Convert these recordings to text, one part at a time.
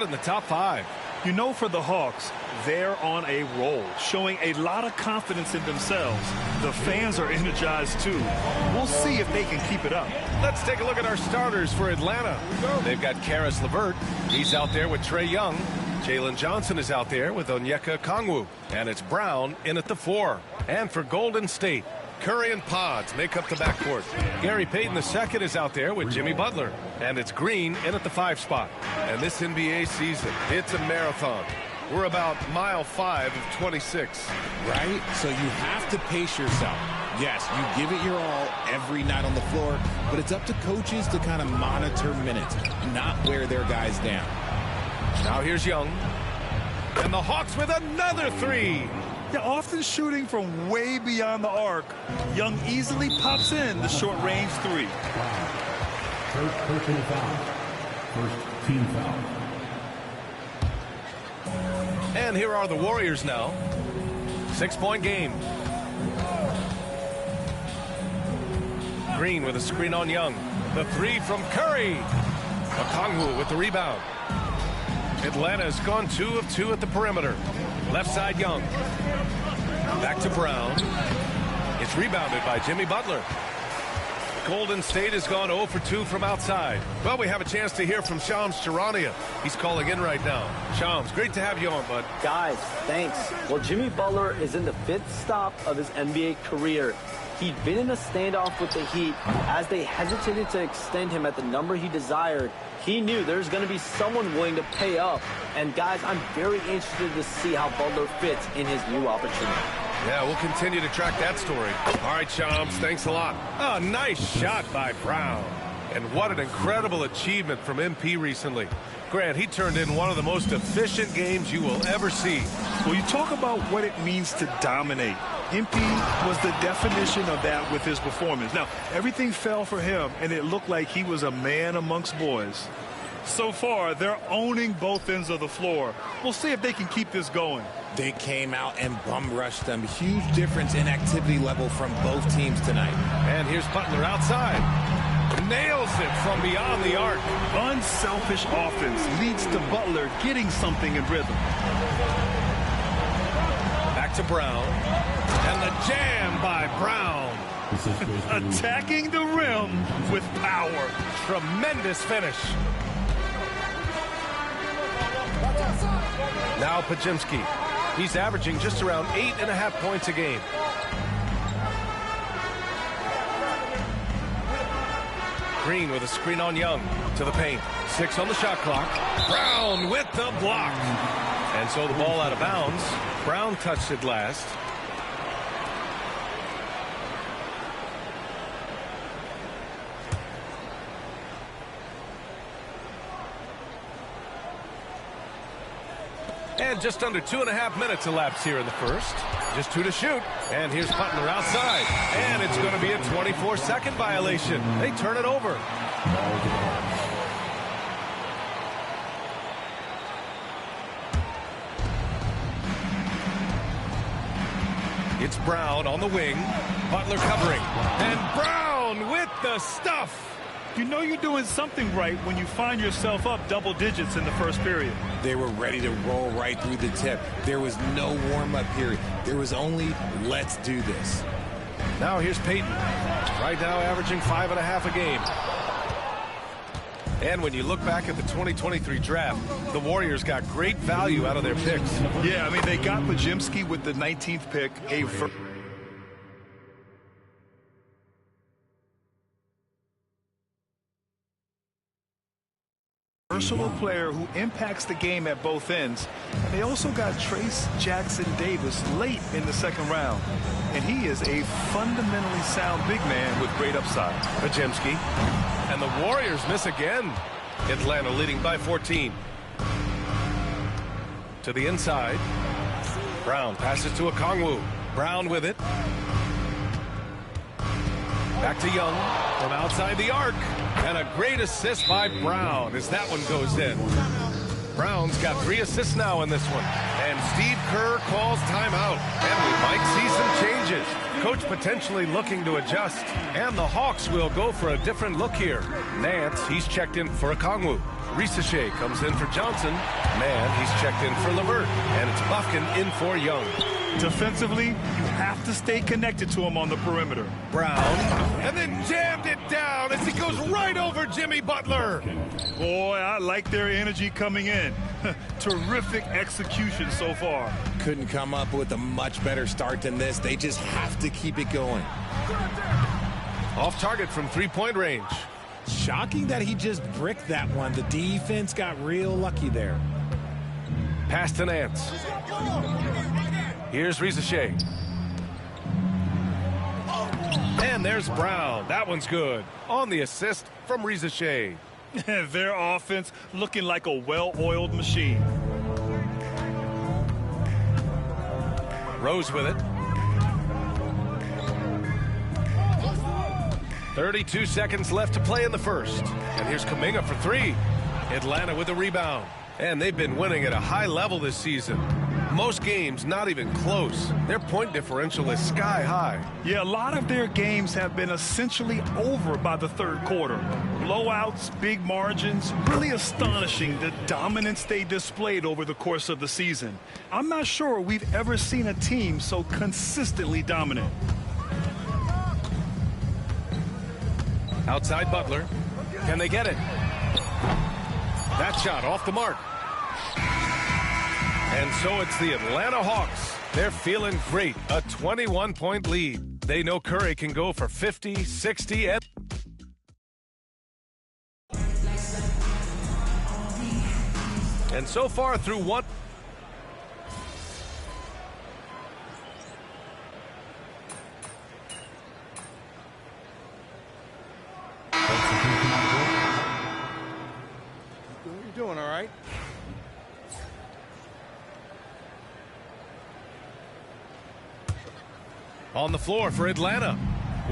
In the top 5. You know, for the Hawks, they're on a roll, showing a lot of confidence in themselves. The fans are energized, too. We'll see if they can keep it up. Let's take a look at our starters for Atlanta. They've got Karis LeVert. He's out there with Trae Young. Jalen Johnson is out there with Onyeka Okongwu. And it's Brown in at the 4. And for Golden State, Curry and Pods make up the backcourt. Gary Payton II is out there with Jimmy Butler. And it's Green in at the 5 spot. And this NBA season, it's a marathon. We're about mile 5 of 26. Right? So you have to pace yourself. Yes, you give it your all every night on the floor, but it's up to coaches to kind of monitor minutes, not wear their guys down. Now here's Young. And the Hawks with another 3. They're often shooting from way beyond the arc. Young easily pops in the short-range 3. Wow. First personal foul. First team foul. And here are the Warriors now. 6-point game. Green with a screen on Young. The 3 from Curry. Okongwu with the rebound. Atlanta has gone 2 of 2 at the perimeter. Left side Young. Back to Brown. It's rebounded by Jimmy Butler. Golden State has gone 0 for 2 from outside. Well, we have a chance to hear from Shams Charania. He's calling in right now. Shams, great to have you on, bud. Guys, thanks. Well, Jimmy Butler is in the 5th stop of his NBA career. He'd been in a standoff with the Heat. As they hesitated to extend him at the number he desired, he knew there's going to be someone willing to pay up. And guys, I'm very interested to see how Butler fits in his new opportunity. Yeah, we'll continue to track that story. All right, Shams, thanks a lot. Oh, nice shot by Brown. And what an incredible achievement from MP recently. Grant, he turned in one of the most efficient games you will ever see. Well, you talk about what it means to dominate. MP was the definition of that with his performance. Now, everything fell for him, and it looked like he was a man amongst boys. So far, they're owning both ends of the floor. We'll see if they can keep this going. They came out and bum rushed them. Huge difference in activity level from both teams tonight. And here's Butler outside. Nails it from beyond the arc. Unselfish offense leads to Butler getting something in rhythm. Back to Brown. And the jam by Brown. Attacking the rim with power. Tremendous finish. Now Pajimski. He's averaging just around 8.5 points a game. Green with a screen on Young to the paint. 6 on the shot clock. Brown with the block. And so the ball out of bounds. Brown touched it last. And just under 2.5 minutes elapsed here in the first. Just 2 to shoot. And here's Butler outside. And it's going to be a 24-second violation. They turn it over. It's Brown on the wing. Butler covering. And Brown with the stuff. You know you're doing something right when you find yourself up double digits in the first period. They were ready to roll right through the tip. There was no warm-up period. There was only, let's do this. Now here's Payton. Right now averaging 5.5 a game. And when you look back at the 2023 draft, the Warriors got great value out of their picks. Yeah, I mean, they got Pajimski with the 19th pick, a versatile player who impacts the game at both ends. And they also got Trace Jackson Davis late in the second round. And he is a fundamentally sound big man with great upside. Pajimski. And the Warriors miss again. Atlanta leading by 14. To the inside. Brown passes to Okongwu. Brown with it. Back to Young from outside the arc. And a great assist by Brown as that one goes in. Brown's got 3 assists now in this one. And Steve Kerr calls timeout. And we might see some changes. Coach potentially looking to adjust. And the Hawks will go for a different look here. Nance, he's checked in for Okongwu. Risache comes in for Johnson. Man, he's checked in for LeVert. And it's Buffkin in for Young. Defensively, you have to stay connected to him on the perimeter. Brown, and then jammed it down as he goes right over Jimmy Butler. Boy, I like their energy coming in. Terrific execution so far. Couldn't come up with a much better start than this. They just have to keep it going. Off target from three-point range. Shocking that he just bricked that one. The defense got real lucky there. Pass to Nance. Here's Risache. And there's Brown. That one's good. On the assist from Risache. Their offense looking like a well-oiled machine. Rose with it. 32 seconds left to play in the first. And here's Kuminga for three. Atlanta with a rebound. And they've been winning at a high level this season. Most games not even close. Their point differential is sky high. Yeah, a lot of their games have been essentially over by the third quarter. Blowouts, big margins, really astonishing the dominance they displayed over the course of the season. I'm not sure we've ever seen a team so consistently dominant. Outside Butler. Can they get it? That shot off the mark. And so it's the Atlanta Hawks. They're feeling great. A 21-point lead. They know Curry can go for 50, 60, and so far through one. You're doing all right. On the floor for Atlanta,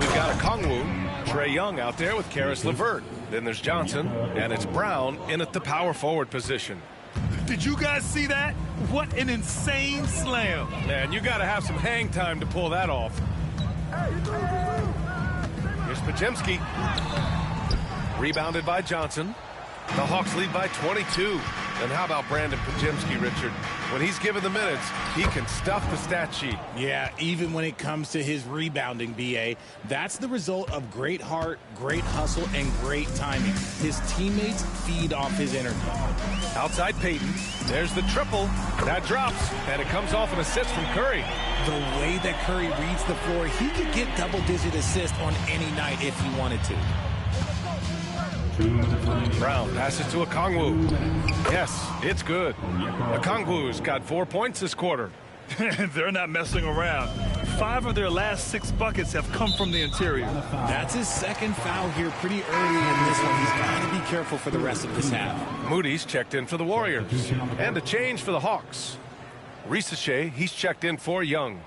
we've got a Kongwu, Trey Young out there with Karis LeVert. Then there's Johnson, and it's Brown in at the power forward position. Did you guys see that? What an insane slam. Man, you got to have some hang time to pull that off. Here's Podziemski. Rebounded by Johnson. The Hawks lead by 22. And how about Brandon Podziemski, Richard? When he's given the minutes, he can stuff the stat sheet. Yeah, even when it comes to his rebounding, B.A., that's the result of great heart, great hustle, and great timing. His teammates feed off his energy. Outside Payton. There's the triple. That drops, and it comes off an assist from Curry. The way that Curry reads the floor, he could get double-digit assists on any night if he wanted to. Brown passes to Okongwu. Yes, it's good. Okongwu's got 4 points this quarter. They're not messing around. 5 of their last 6 buckets have come from the interior. That's his second foul here pretty early in this one. He's got to be careful for the rest of this half. Moody's checked in for the Warriors. And a change for the Hawks. Risache, he's checked in for Young.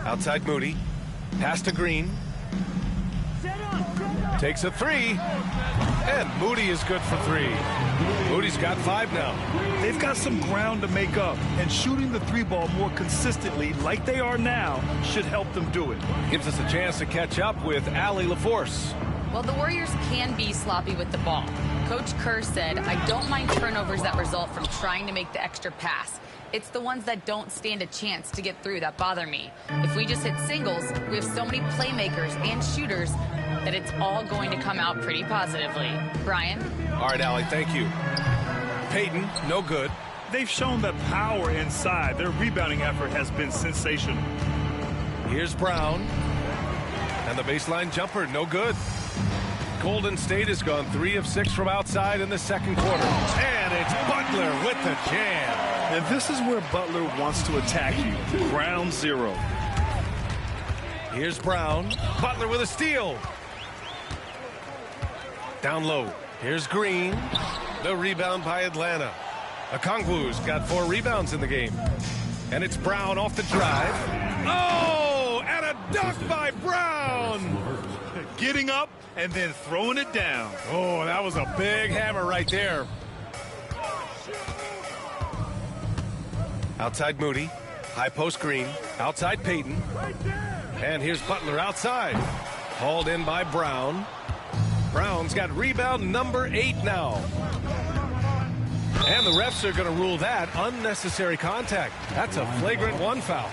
Outside Moody. Pass to Green. Takes a three. And Moody is good for 3. Moody's got 5 now. They've got some ground to make up, and shooting the 3-ball more consistently like they are now should help them do it. Gives us a chance to catch up with Allie LaForce. Well, the Warriors can be sloppy with the ball. Coach Kerr said, I don't mind turnovers that result from trying to make the extra pass. It's the ones that don't stand a chance to get through that bother me. If we just hit singles, we have so many playmakers and shooters that it's all going to come out pretty positively. Brian? All right, Allie, thank you. Payton, no good. They've shown the power inside. Their rebounding effort has been sensational. Here's Brown. And the baseline jumper, no good. Golden State has gone 3 of 6 from outside in the second quarter. And it's Butler with the jam. And this is where Butler wants to attack you. Ground zero. Here's Brown. Butler with a steal. Down low. Here's Green. The rebound by Atlanta. Okongwu's got 4 rebounds in the game. And it's Brown off the drive. Oh, and a dunk by Brown. Getting up and then throwing it down. Oh, that was a big hammer right there. Outside Moody. High post Green. Outside Payton. And here's Butler outside. Hauled in by Brown. Brown's got rebound number 8 now. And the refs are going to rule that unnecessary contact. That's a flagrant 1 foul.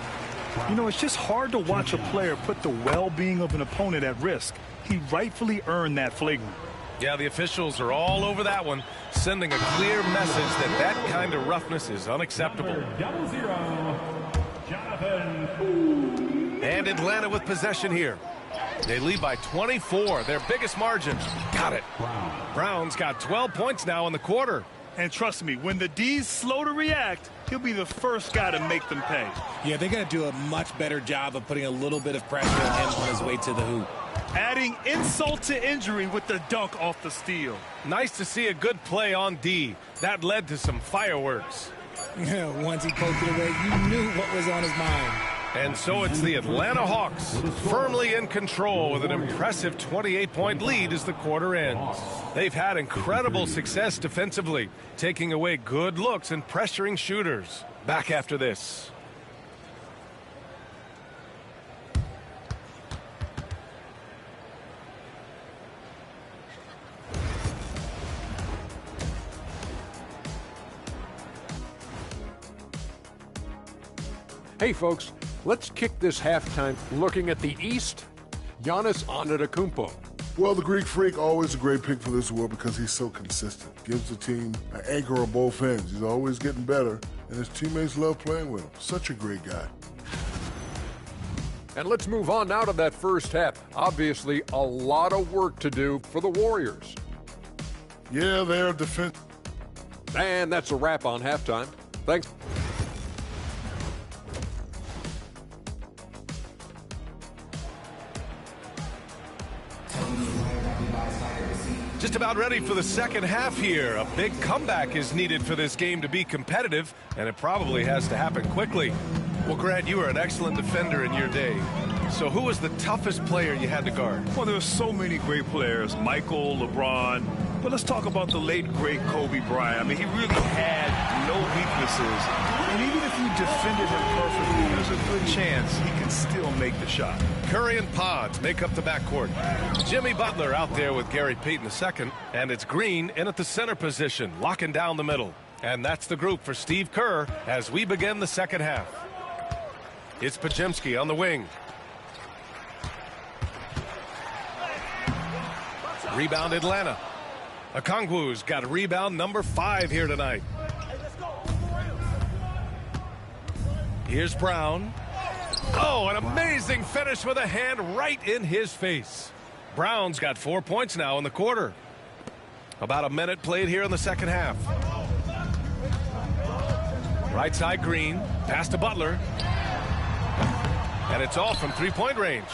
You know, it's just hard to watch a player put the well-being of an opponent at risk. He rightfully earned that flagrant. Yeah, the officials are all over that one, sending a clear message that that kind of roughness is unacceptable. And Atlanta with possession here. They lead by 24, their biggest margin. Got it. Brown's got 12 points now in the quarter. And trust me, when the D's slow to react, he'll be the first guy to make them pay. Yeah, they got to do a much better job of putting a little bit of pressure on him on his way to the hoop. Adding insult to injury with the dunk off the steal. Nice to see a good play on D. That led to some fireworks. Once he poked it away, you knew what was on his mind. And so it's the Atlanta Hawks firmly in control with an impressive 28-point lead as the quarter ends. They've had incredible success defensively, taking away good looks and pressuring shooters. Back after this. Hey folks, let's kick this halftime looking at the East. Giannis Antetokounmpo. Well, the Greek Freak, always a great pick for this award because he's so consistent. Gives the team an anchor on both ends. He's always getting better, and his teammates love playing with him. Such a great guy. And let's move on now to that first half. Obviously, a lot of work to do for the Warriors. Yeah, they're defense. And that's a wrap on halftime. Thanks. Just about ready for the second half here. A big comeback is needed for this game to be competitive, and it probably has to happen quickly. Well, Grant, you were an excellent defender in your day. So who was the toughest player you had to guard? Well, there were so many great players, Michael, LeBron. But let's talk about the late, great Kobe Bryant. I mean, he really had no weaknesses. And even if you defended him perfectly, there's a good chance he can still make the shot. Curry and Pods make up the backcourt. Jimmy Butler out there with Gary Payton II. And it's Green in at the center position, locking down the middle. And that's the group for Steve Kerr as we begin the second half. It's Podziemski on the wing. Rebound Atlanta. Okongwu's got rebound number 5 here tonight. Here's Brown. Oh, an amazing finish with a hand right in his face. Brown's got 4 points now in the quarter. About a minute played here in the second half. Right side Green. Pass to Butler. And it's all from three-point range.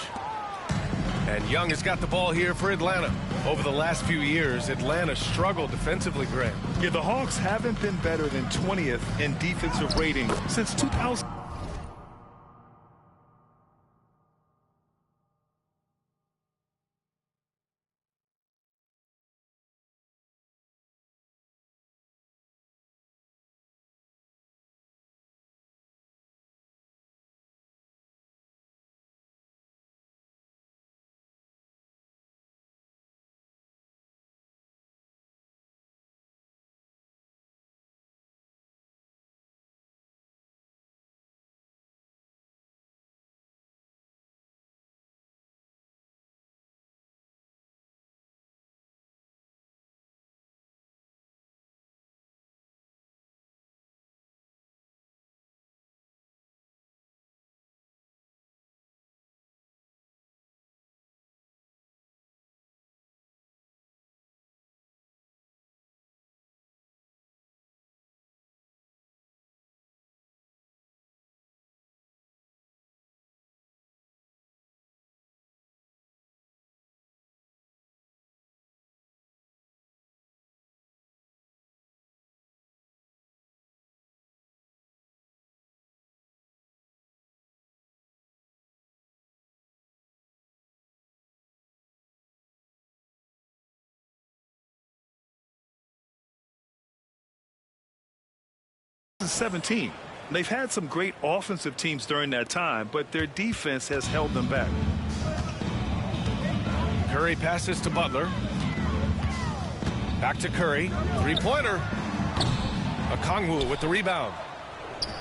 And Young has got the ball here for Atlanta. Over the last few years, Atlanta struggled defensively, Grant. Yeah, the Hawks haven't been better than 20th in defensive rating since 2000. 2017. They've had some great offensive teams during that time, but their defense has held them back. Curry passes to Butler. Back to Curry. Three-pointer. Okongwu with the rebound.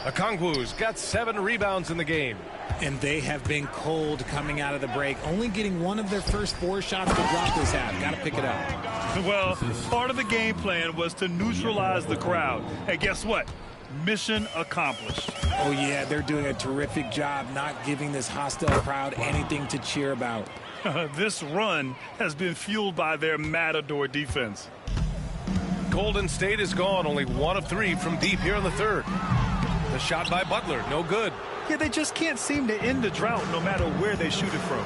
Okongwu's got 7 rebounds in the game. And they have been cold coming out of the break, only getting one of their first 4 shots to drop this half. Got to pick it up. Well, part of the game plan was to neutralize the crowd. Hey, guess what? Mission accomplished. Oh, yeah, they're doing a terrific job not giving this hostile crowd anything to cheer about. This run has been fueled by their matador defense. Golden State is gone, only 1 of 3 from deep here in the third. The shot by Butler, no good. Yeah, they just can't seem to end the drought no matter where they shoot it from.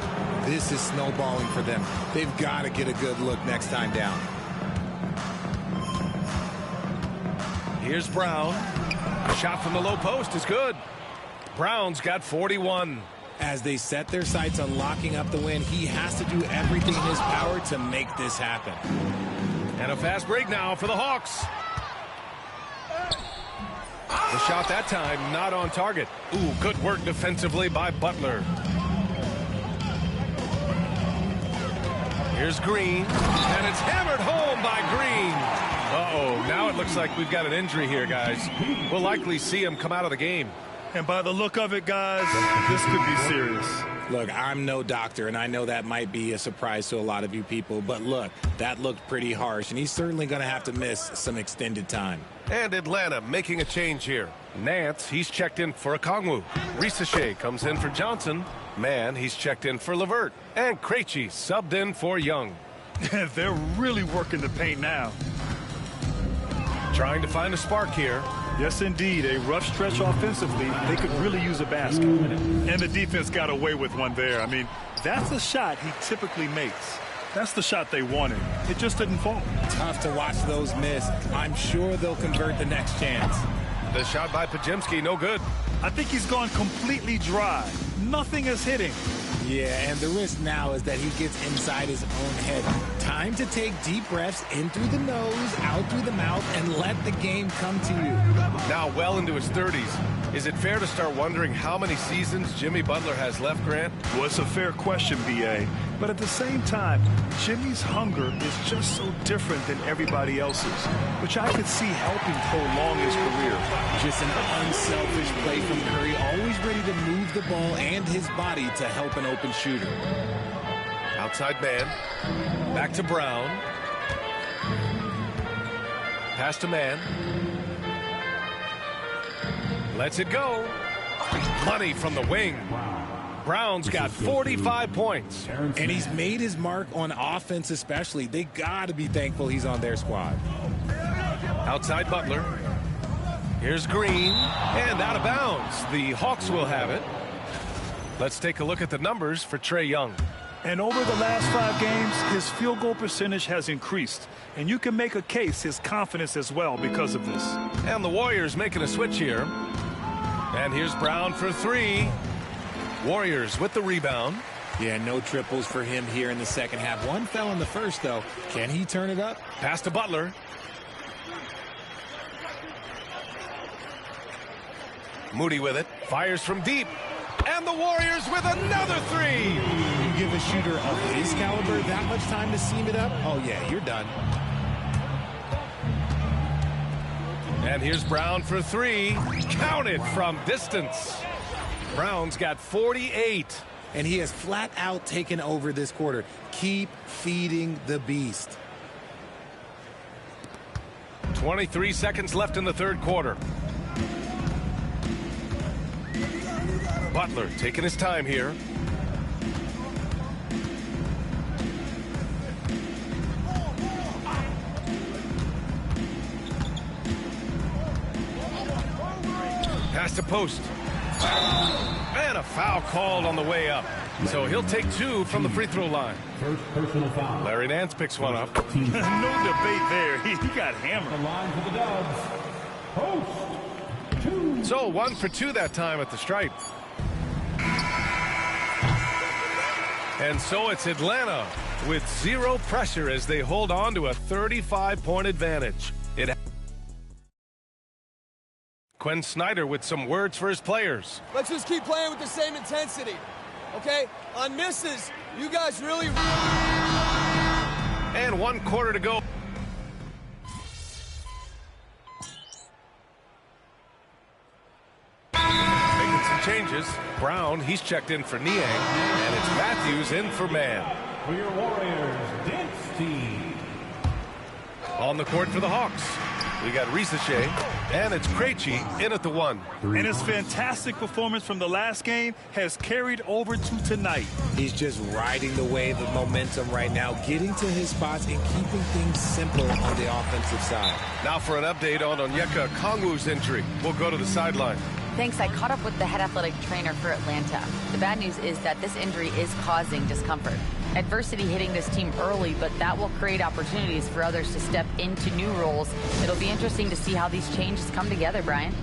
This is snowballing for them. They've got to get a good look next time down. Here's Brown. A shot from the low post is good. Brown's got 41. As they set their sights on locking up the win, he has to do everything in his power to make this happen. And a fast break now for the Hawks. The shot that time not on target. Ooh, good work defensively by Butler. Here's Green, and it's hammered home by Green. Uh-oh, now it looks like we've got an injury here, guys. We'll likely see him come out of the game. And by the look of it, guys, this could be serious. Look, I'm no doctor, and I know that might be a surprise to a lot of you people, but look, that looked pretty harsh, and he's certainly going to have to miss some extended time. And Atlanta making a change here. Nance, he's checked in for Okongwu. Risache comes in for Johnson. Mann, he's checked in for LeVert. And Krejci subbed in for Young. They're really working the paint now. Trying to find a spark here. Yes, indeed. A rough stretch offensively. They could really use a basket. And the defense got away with one there. I mean, that's a shot he typically makes. That's the shot they wanted. It just didn't fall. Tough to watch those miss. I'm sure they'll convert the next chance. The shot by Podziemski, no good. I think he's gone completely dry. Nothing is hitting. Yeah, and the risk now is that he gets inside his own head. Time to take deep breaths in through the nose, out through the mouth, and let the game come to you. Now well into his 30s. Is it fair to start wondering how many seasons Jimmy Butler has left, Grant? Well, it's a fair question, B.A. But at the same time, Jimmy's hunger is just so different than everybody else's, which I could see helping prolong his career. Just an unselfish play from Curry, always ready to move the ball and his body to help an open shooter. Outside man. Back to Brown. Pass to Mann. Lets it go. Money from the wing. Brown's got 45 points. And he's made his mark on offense especially. They got to be thankful he's on their squad. Outside Butler. Here's Green. And out of bounds. The Hawks will have it. Let's take a look at the numbers for Trae Young. And over the last 5 games, his field goal percentage has increased. And you can make a case his confidence as well because of this. And the Warriors making a switch here. And here's Brown for 3. Warriors with the rebound. Yeah, no triples for him here in the second half. One fell in the first, though. Can he turn it up? Pass to Butler. Moody with it. Fires from deep. And the Warriors with another 3. You give a shooter of his caliber that much time to seam it up? Oh, yeah, you're done. And here's Brown for 3. Counted from distance. Brown's got 48. And he has flat out taken over this quarter. Keep feeding the beast. 23 seconds left in the third quarter. Butler taking his time here. Pass to post. And a foul called on the way up. So he'll take 2 from the free throw line. First personal foul. Larry Nance picks one up. No debate there. He got hammered. The line for the Dubs. Post. 2. So 1 for 2 that time at the stripe. And so it's Atlanta with 0 pressure as they hold on to a 35-point advantage. Quinn Snyder with some words for his players. Let's just keep playing with the same intensity, okay? On misses, you guys really... And 1 quarter to go. Making some changes. Brown, he's checked in for Niang, and it's Matthews in for Mann. For your Warriors, dance team. On the court for the Hawks, we got Risache, and it's Krejci in at the 1. And his fantastic performance from the last game has carried over to tonight. He's just riding the wave of momentum right now, getting to his spots and keeping things simple on the offensive side. Now for an update on Onyeka Okongwu's injury. We'll go to the sideline. Thanks. I caught up with the head athletic trainer for Atlanta. The bad news is that this injury is causing discomfort. Adversity hitting this team early, but that will create opportunities for others to step into new roles. It'll be interesting to see how these changes come together, Brian.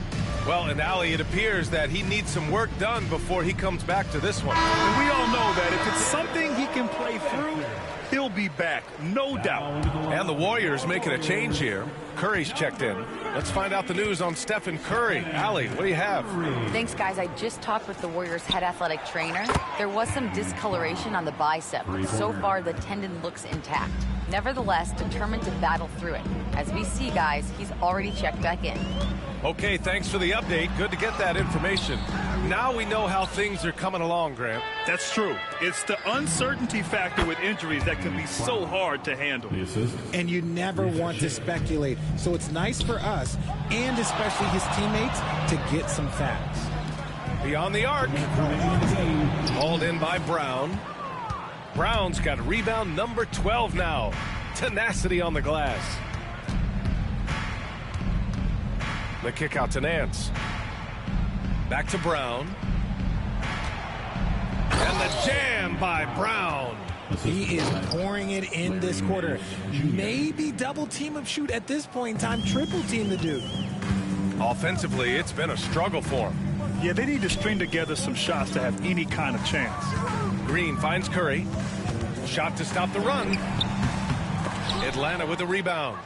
Well, and Ali, it appears that he needs some work done before he comes back to this one. And we all know that if it's something he can play through, he'll be back, no doubt. And the Warriors making a change here. Curry's checked in. Let's find out the news on Stephen Curry. Ali, what do you have? Thanks, guys. I just talked with the Warriors' head athletic trainer. There was some discoloration on the bicep, but so far the tendon looks intact. Nevertheless, determined to battle through it. As we see, guys, he's already checked back in. Okay, thanks for the update. Good to get that information. Now we know how things are coming along, Grant. That's true. It's the uncertainty factor with injuries that can be so hard to handle. And you never want to speculate, so it's nice for us, and especially his teammates, to get some facts. Beyond the arc. Hauled in by Brown. Brown's got rebound number 12 now. Tenacity on the glass. The kick out to Nance. Back to Brown. And the jam by Brown. He is pouring it in this quarter. Maybe double team him shoot at this point in time, triple team the dude. Offensively, it's been a struggle for him. Yeah, they need to string together some shots to have any kind of chance. Green finds Curry. Shot to stop the run. Atlanta with a rebound.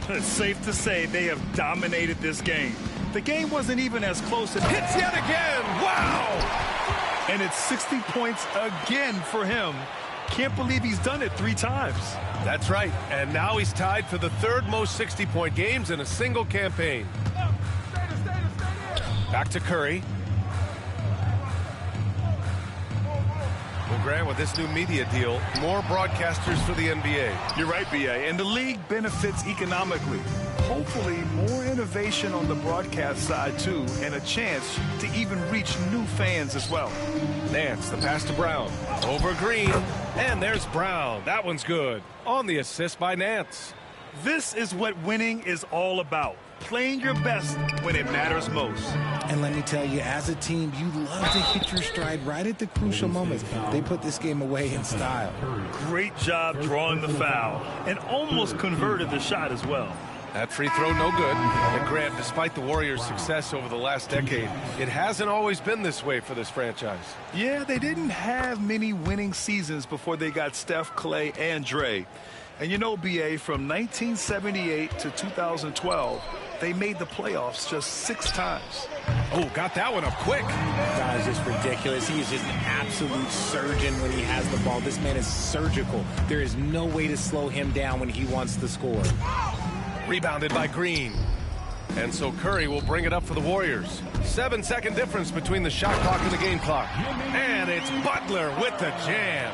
It's safe to say they have dominated this game. The game wasn't even as close as... Hits yet again! Wow! And it's 60 points again for him. Can't believe he's done it 3 times. That's right. And now he's tied for the 3rd most 60-point games in a single campaign. Back to Curry. Well, Grant, with this new media deal, more broadcasters for the NBA. You're right, B.A., and the league benefits economically. Hopefully, more innovation on the broadcast side, too, and a chance to even reach new fans as well. Nance, the pass to Brown. Over Green, and there's Brown. That one's good. On the assist by Nance. This is what winning is all about. Playing your best when it matters most. And let me tell you, as a team, you love to hit your stride right at the crucial moments. They put this game away in style. Great job drawing the foul and almost converted the shot as well. That free throw no good. And Grant, despite the Warriors' success over the last decade, it hasn't always been this way for this franchise. Yeah, they didn't have many winning seasons before they got Steph, Clay, and Dre. And you know, B.A., from 1978 to 2012, they made the playoffs just 6 times. Oh, got that one up quick. That is just ridiculous. He is just an absolute surgeon when he has the ball. This man is surgical. There is no way to slow him down when he wants to score. Rebounded by Green. And so Curry will bring it up for the Warriors. 7-second difference between the shot clock and the game clock. And it's Butler with the jam.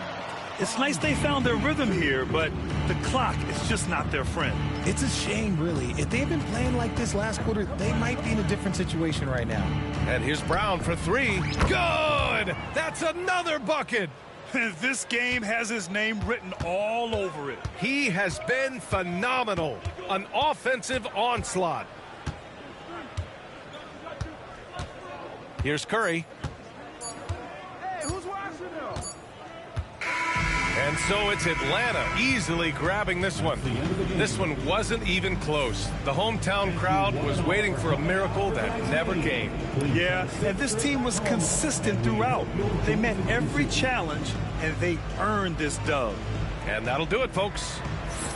It's nice they found their rhythm here, but the clock is just not their friend. It's a shame, really. If they had been playing like this last quarter, they might be in a different situation right now. And here's Brown for 3. Good! That's another bucket! This game has his name written all over it. He has been phenomenal. An offensive onslaught. Here's Curry. And so it's Atlanta easily grabbing this one. This one wasn't even close. The hometown crowd was waiting for a miracle that never came. Yeah, and this team was consistent throughout. They met every challenge, and they earned this dub. And that'll do it, folks.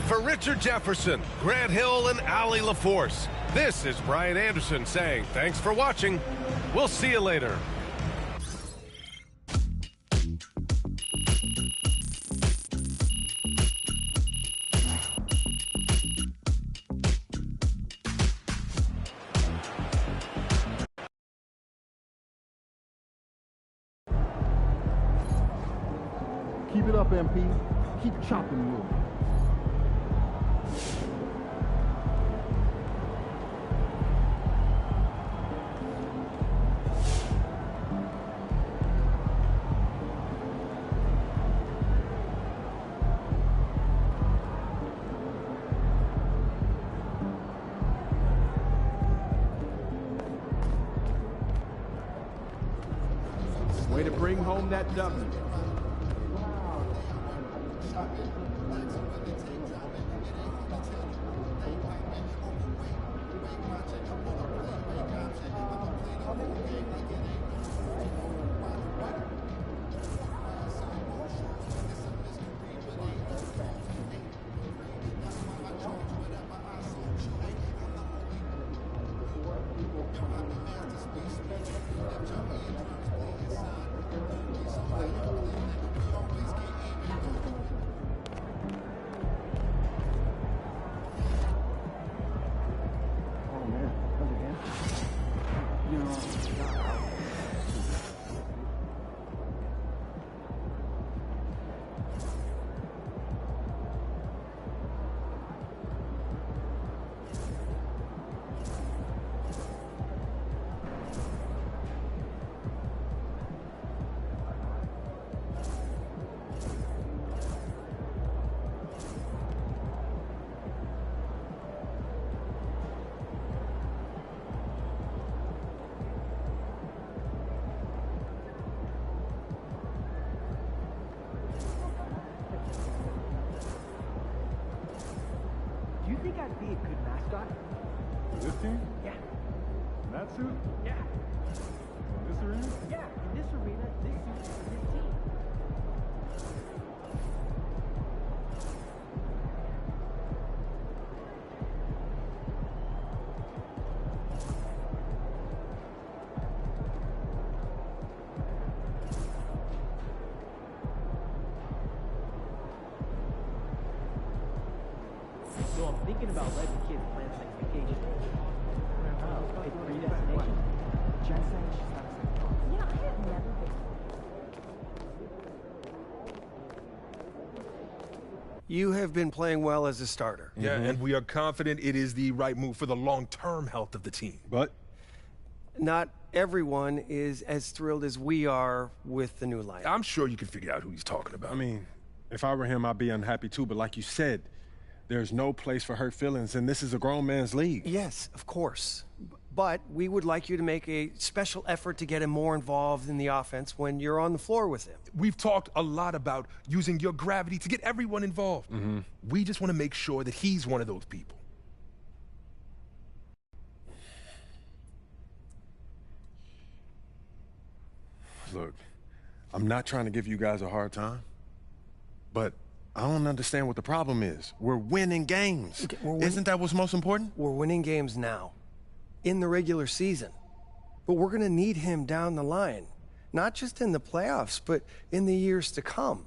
For Richard Jefferson, Grant Hill, and Allie LaForce, This is Brian Anderson saying thanks for watching. We'll see you later. Keep it up, MP. Keep chopping wood. Way to bring home that W. Do you think I'd be a good mascot? For this team? Yeah. In that suit? Yeah. In this arena? Yeah. In this arena, this suit, for this team. So I'm thinking about letting the kids plan the next vacation. Like predestination. Jen saying she's having some thoughts. You know, I have never been. You have been playing well as a starter. Yeah, and we are confident it is the right move for the long-term health of the team. But Not everyone is as thrilled as we are with the new lineup. I'm sure you can figure out who he's talking about. I mean, if I were him, I'd be unhappy too. But like you said, there's no place for hurt feelings, and this is a grown man's league. Yes, of course. But we would like you to make a special effort to get him more involved in the offense when you're on the floor with him. We've talked a lot about using your gravity to get everyone involved. We just want to make sure that he's one of those people. Look, I'm not trying to give you guys a hard time, but I don't understand what the problem is. We're winning games. Okay, Isn't that what's most important? We're winning games now, in the regular season. But we're going to need him down the line, not just in the playoffs, but in the years to come.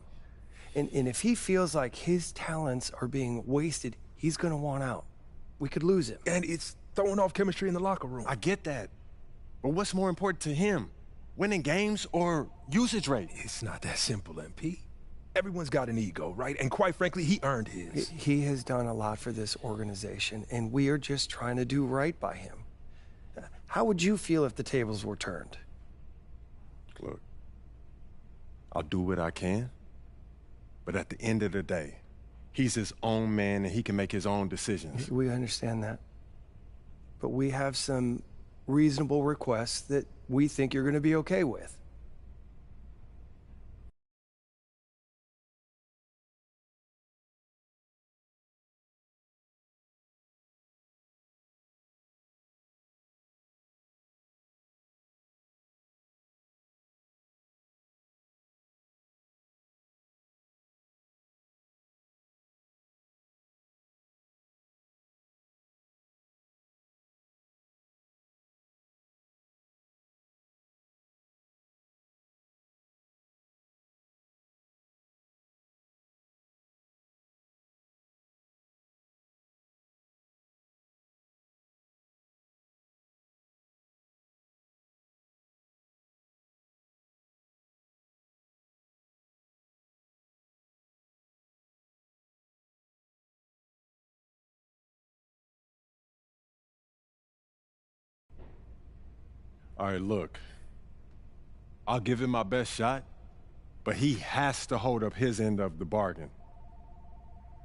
And if he feels like his talents are being wasted, he's going to want out. We could lose him. And it's throwing off chemistry in the locker room. I get that. But what's more important to him? Winning games or usage rate? It's not that simple, MP. Everyone's got an ego, right? And quite frankly, he earned his. He has done a lot for this organization, and we are just trying to do right by him. How would you feel if the tables were turned? Look, I'll do what I can, but at the end of the day, he's his own man and he can make his own decisions. We understand that. But we have some reasonable requests that we think you're going to be okay with. All right, look. I'll give him my best shot, but he has to hold up his end of the bargain.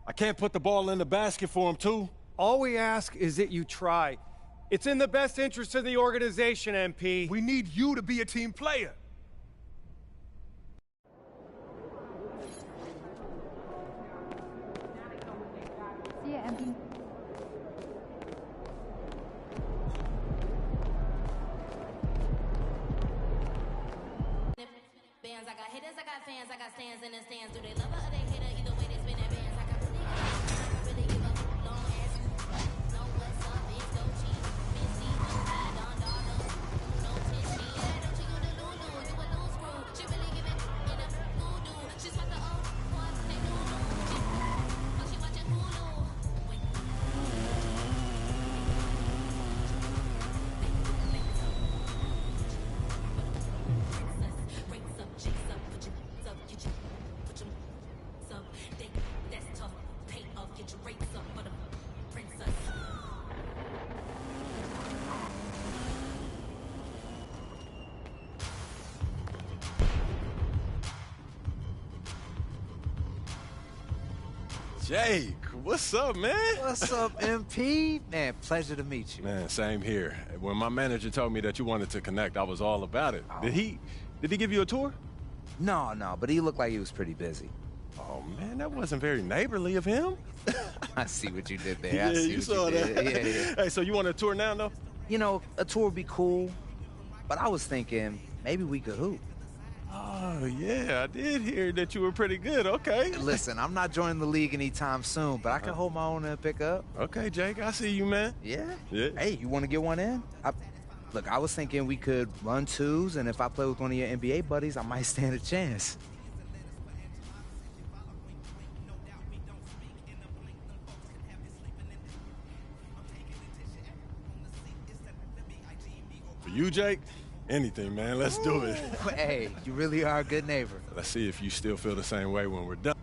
I can't put the ball in the basket for him, too. All we ask is that you try. It's in the best interest of the organization, MP. We need you to be a team player. See ya, MP. Bands, I got hitters, I got fans, I got stands in the stands. Do they love her or they hate her? Either way, they spin their bands. I got really give up long ass. Know what's up, bitch, go cheat. Missy, Don, no teach me. Yeah, don't you go to Lulu, you a loose screw. She really give it in a voodoo. She's like the old ones, they Lulu. She watching Hulu. Jake, what's up, man? What's up, MP? Man, pleasure to meet you. Man, same here. When my manager told me that you wanted to connect, I was all about it. Did he give you a tour? No, but he looked like he was pretty busy. Oh, man, that wasn't very neighborly of him. I see what you did there. Yeah, I see you what saw you that. did. Yeah. Hey, so you want a tour now, though? You know, a tour would be cool, but I was thinking maybe we could hoop. Oh, yeah, I did hear that you were pretty good. Okay. Listen, I'm not joining the league anytime soon, but I can hold my own and pick up. Okay, Jake, I see you, man. Yeah? Yeah. Hey, you want to get one in? Look, I was thinking we could run twos, and if I play with one of your NBA buddies, I might stand a chance. For you, Jake, anything, man. Let's do it. Hey, you really are a good neighbor. Let's see if you still feel the same way when we're done.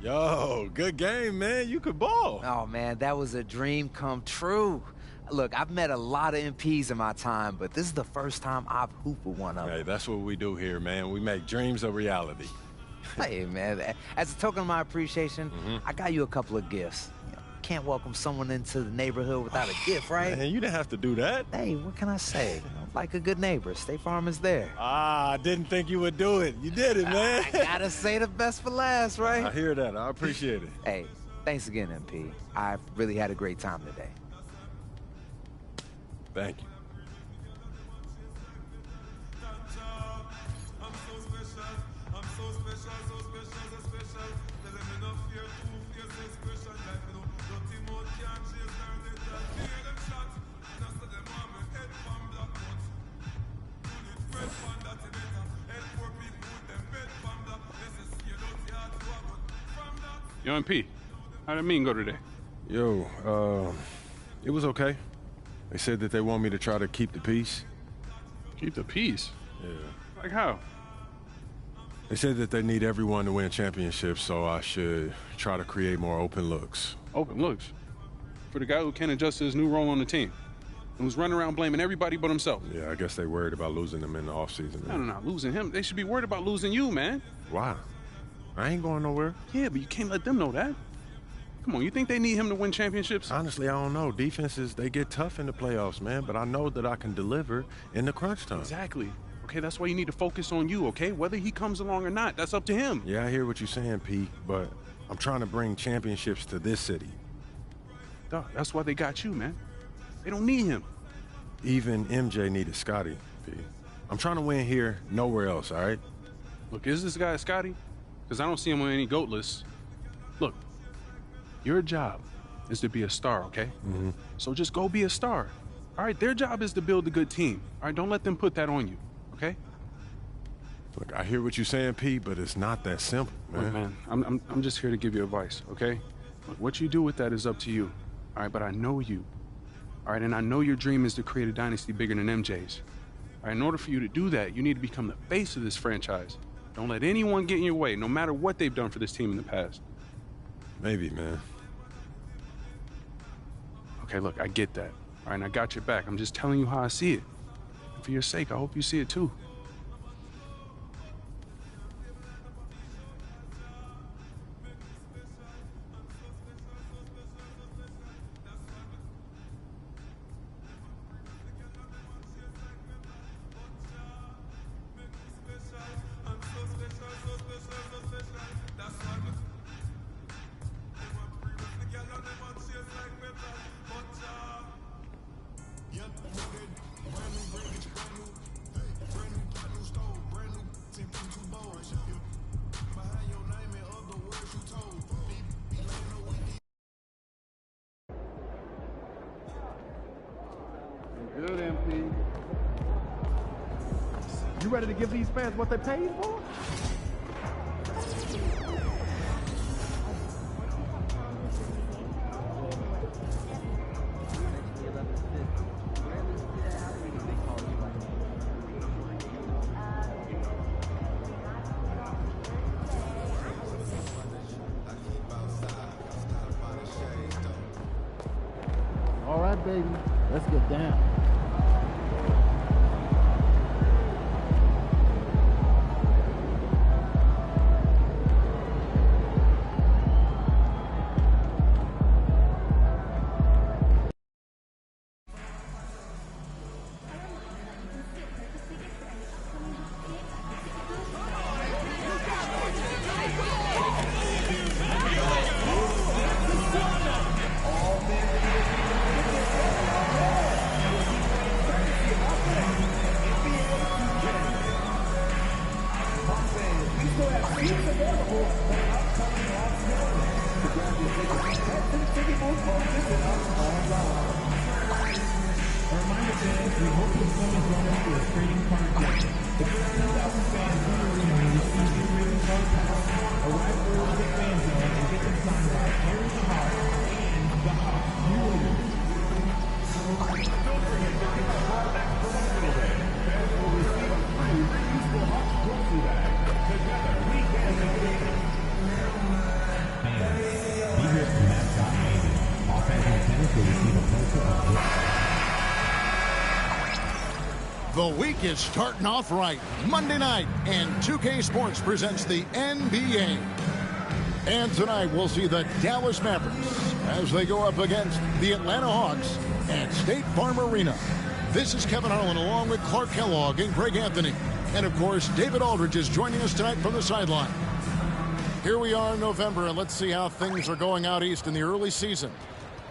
Yo, good game, man. You could ball. Oh, man, that was a dream come true. Look, I've met a lot of MPs in my time, but this is the first time I've hooped with one of them. Hey, that's what we do here, man. We make dreams a reality. Hey, man, as a token of my appreciation, I got you a couple of gifts. You know, can't welcome someone into the neighborhood without a gift, right? Man, you didn't have to do that. Hey, what can I say? You know, like a good neighbor, State Farm is there. I didn't think you would do it. You did it, man. I gotta say the best for last, right? I hear that. I appreciate it. Hey, thanks again, MP. I've really had a great time today. Thank you. Yo, MP, how'd that meeting go today? Yo, it was okay. They said that they want me to try to keep the peace. Keep the peace? Yeah. Like how? They said that they need everyone to win championships, so I should try to create more open looks. Open looks? For the guy who can't adjust to his new role on the team and who's running around blaming everybody but himself. Yeah, I guess they worried about losing him in the offseason. No, losing him. They should be worried about losing you, man. Why? I ain't going nowhere. Yeah, but you can't let them know that. Come on, you think they need him to win championships? Honestly, I don't know. Defenses, they get tough in the playoffs, man, but I know that I can deliver in the crunch time. Exactly. Okay, that's why you need to focus on you, okay? Whether he comes along or not, that's up to him. Yeah, I hear what you're saying, Pete, but I'm trying to bring championships to this city. Duh, that's why they got you, man. They don't need him. Even MJ needed Scotty, Pete. I'm trying to win here, nowhere else, all right? Look, is this guy Scotty? Because I don't see him on any GOAT lists. Look, your job is to be a star, okay? So just go be a star. All right, their job is to build a good team. All right, don't let them put that on you, okay? Look, I hear what you're saying, Pete, but it's not that simple, man. Look, man, I'm just here to give you advice, okay? Look, what you do with that is up to you. All right, but I know you. All right, and I know your dream is to create a dynasty bigger than MJ's. All right, in order for you to do that, you need to become the face of this franchise. Don't let anyone get in your way, no matter what they've done for this team in the past. Maybe, man. Okay, look, I get that. All right, and I got your back. I'm just telling you how I see it. And for your sake, I hope you see it too. Good, MP. You ready to give these fans what they paid for? All right, baby. Let's get down. is starting off right. Monday night, and 2K Sports presents the NBA. And tonight we'll see the Dallas Mavericks as they go up against the Atlanta Hawks at State Farm Arena. This is Kevin Harlan along with Clark Kellogg and Greg Anthony. And of course, David Aldridge is joining us tonight from the sideline. Here we are in November, and let's see how things are going out east in the early season.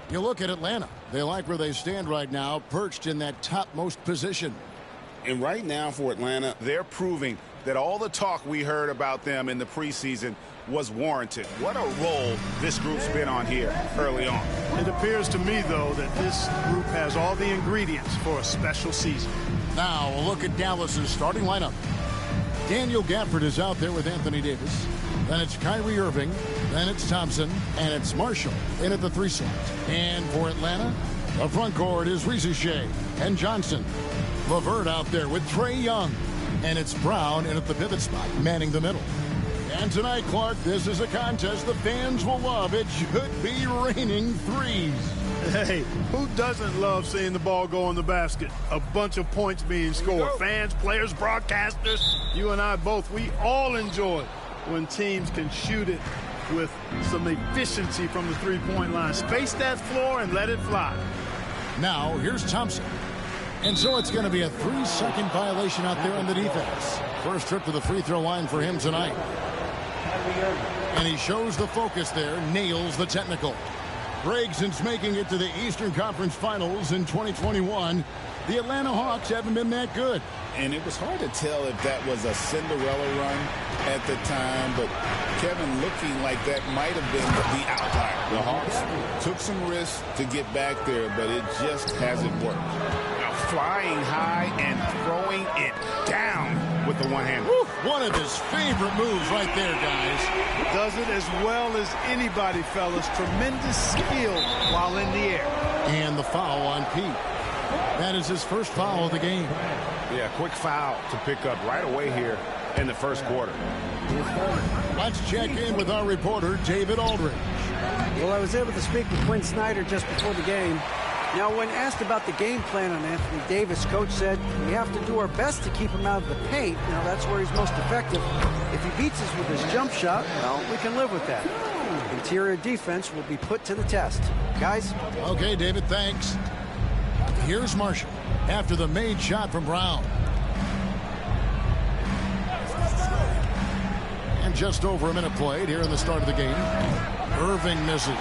You look at Atlanta. They like where they stand right now, perched in that topmost position. And right now for Atlanta, they're proving that all the talk we heard about them in the preseason was warranted. What a role this group's been on here early on. It appears to me, though, that this group has all the ingredients for a special season. Now, a look at Dallas's starting lineup. Daniel Gafford is out there with Anthony Davis. Then it's Kyrie Irving. Then it's Thompson. And it's Marshall in at the 3 slot. And for Atlanta, the front court is Reese Shea and Johnson. LeVert out there with Trae Young. And it's Brown in at the pivot spot, manning the middle. And tonight, Clark, this is a contest the fans will love. It should be raining threes. Hey, who doesn't love seeing the ball go in the basket? A bunch of points being scored. Fans, players, broadcasters, you and I both, we all enjoy when teams can shoot it with some efficiency from the three-point line. Space that floor and let it fly. Now, here's Thompson. And so it's going to be a 3-second violation out there on the defense. First trip to the free throw line for him tonight. And he shows the focus there, nails the technical. Greg, since making it to the Eastern Conference Finals in 2021, the Atlanta Hawks haven't been that good. And it was hard to tell if that was a Cinderella run at the time, but Kevin looking like that might have been the outlier. The Hawks took some risks to get back there, but it just hasn't worked. Flying high and throwing it down with the one-hand. One of his favorite moves right there, guys. Does it as well as anybody, fellas. Tremendous skill while in the air. And the foul on Pete. That is his first foul of the game. Yeah, quick foul to pick up right away here in the first quarter. Let's check in with our reporter, David Aldridge. Well, I was able to speak with Quinn Snyder just before the game. Now, when asked about the game plan on Anthony Davis, Coach said, we have to do our best to keep him out of the paint. You know, that's where he's most effective. If he beats us with his jump shot, well, we can live with that. Interior defense will be put to the test. Guys? Okay, David, thanks. Here's Marshall after the made shot from Brown. And just over a minute played here in the start of the game. Irving misses.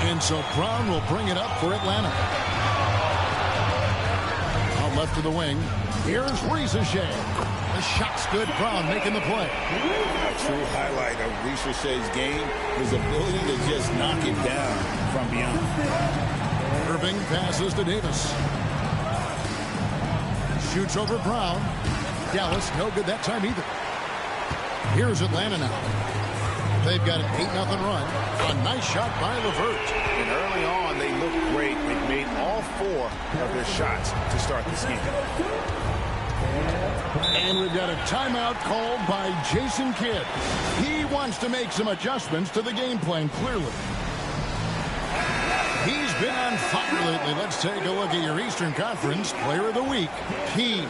And so Brown will bring it up for Atlanta. Out left to the wing. Here's Reese Shea. The shot's good. Brown making the play. A true highlight of Reese Shea's game, his ability to just knock it down from beyond. Irving passes to Davis. Shoots over Brown. Dallas no good that time either. Here's Atlanta now. They've got an 8-0 run. A nice shot by LeVert. And early on, they looked great. They made all 4 of their shots to start this game. And we've got a timeout called by Jason Kidd. He wants to make some adjustments to the game plan, clearly. He's been on fire lately. Let's take a look at your Eastern Conference Player of the Week. He.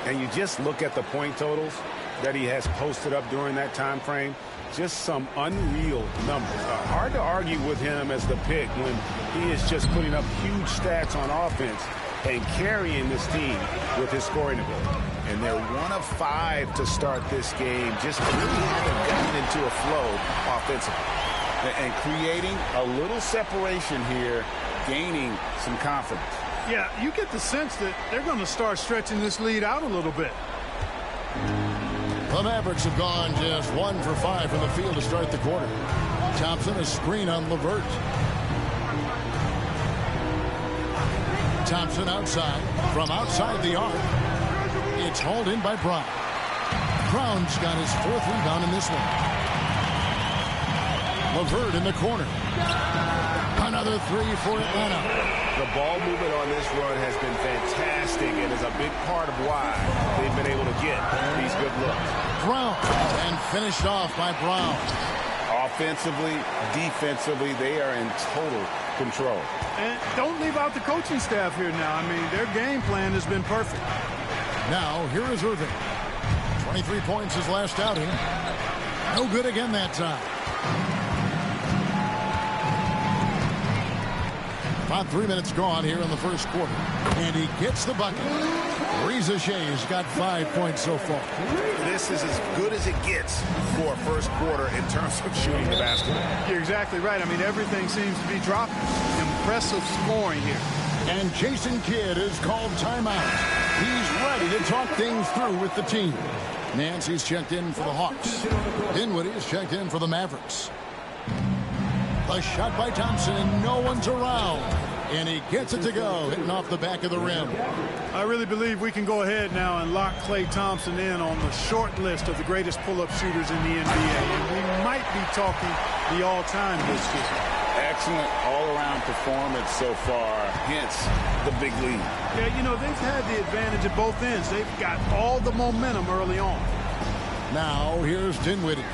And you just look at the point totals that he has posted up during that time frame. Just some unreal numbers. Hard to argue with him as the pick when he is just putting up huge stats on offense and carrying this team with his scoring ability. And they're 1 of 5 to start this game. Just really haven't gotten into a flow offensively. And creating a little separation here, gaining some confidence. Yeah, you get the sense that they're going to start stretching this lead out a little bit. The Mavericks have gone just 1 for 5 from the field to start the quarter. Thompson, a screen on LeVert. Thompson outside. From outside the arc. It's hauled in by Brown. Brown's got his 4th rebound in this one. LeVert in the corner. Another 3 for Atlanta. The ball movement on this run has been fantastic and is a big part of why they've been able to get these good looks. Brown, and finished off by Brown. Offensively, defensively, they are in total control. And don't leave out the coaching staff here now. I mean, their game plan has been perfect. Now, here is Irving. 23 points his last outing. No good again that time. About 3 minutes gone here in the first quarter. And he gets the bucket. Reza Shea's got 5 points so far. This is as good as it gets for a first quarter in terms of shooting the basketball. You're exactly right. I mean, everything seems to be dropping. Impressive scoring here. And Jason Kidd is called timeout. He's ready to talk things through with the team. Nancy's checked in for the Hawks. Dinwiddie is checked in for the Mavericks. A shot by Thompson, and no one's around. And he gets it to go, hitting off the back of the rim. I really believe we can go ahead now and lock Klay Thompson in on the short list of the greatest pull-up shooters in the NBA. And we might be talking the all-time list here. Excellent all-around performance so far, hence the big lead. Yeah, you know, they've had the advantage at both ends. They've got all the momentum early on. Now, here's Dinwiddie.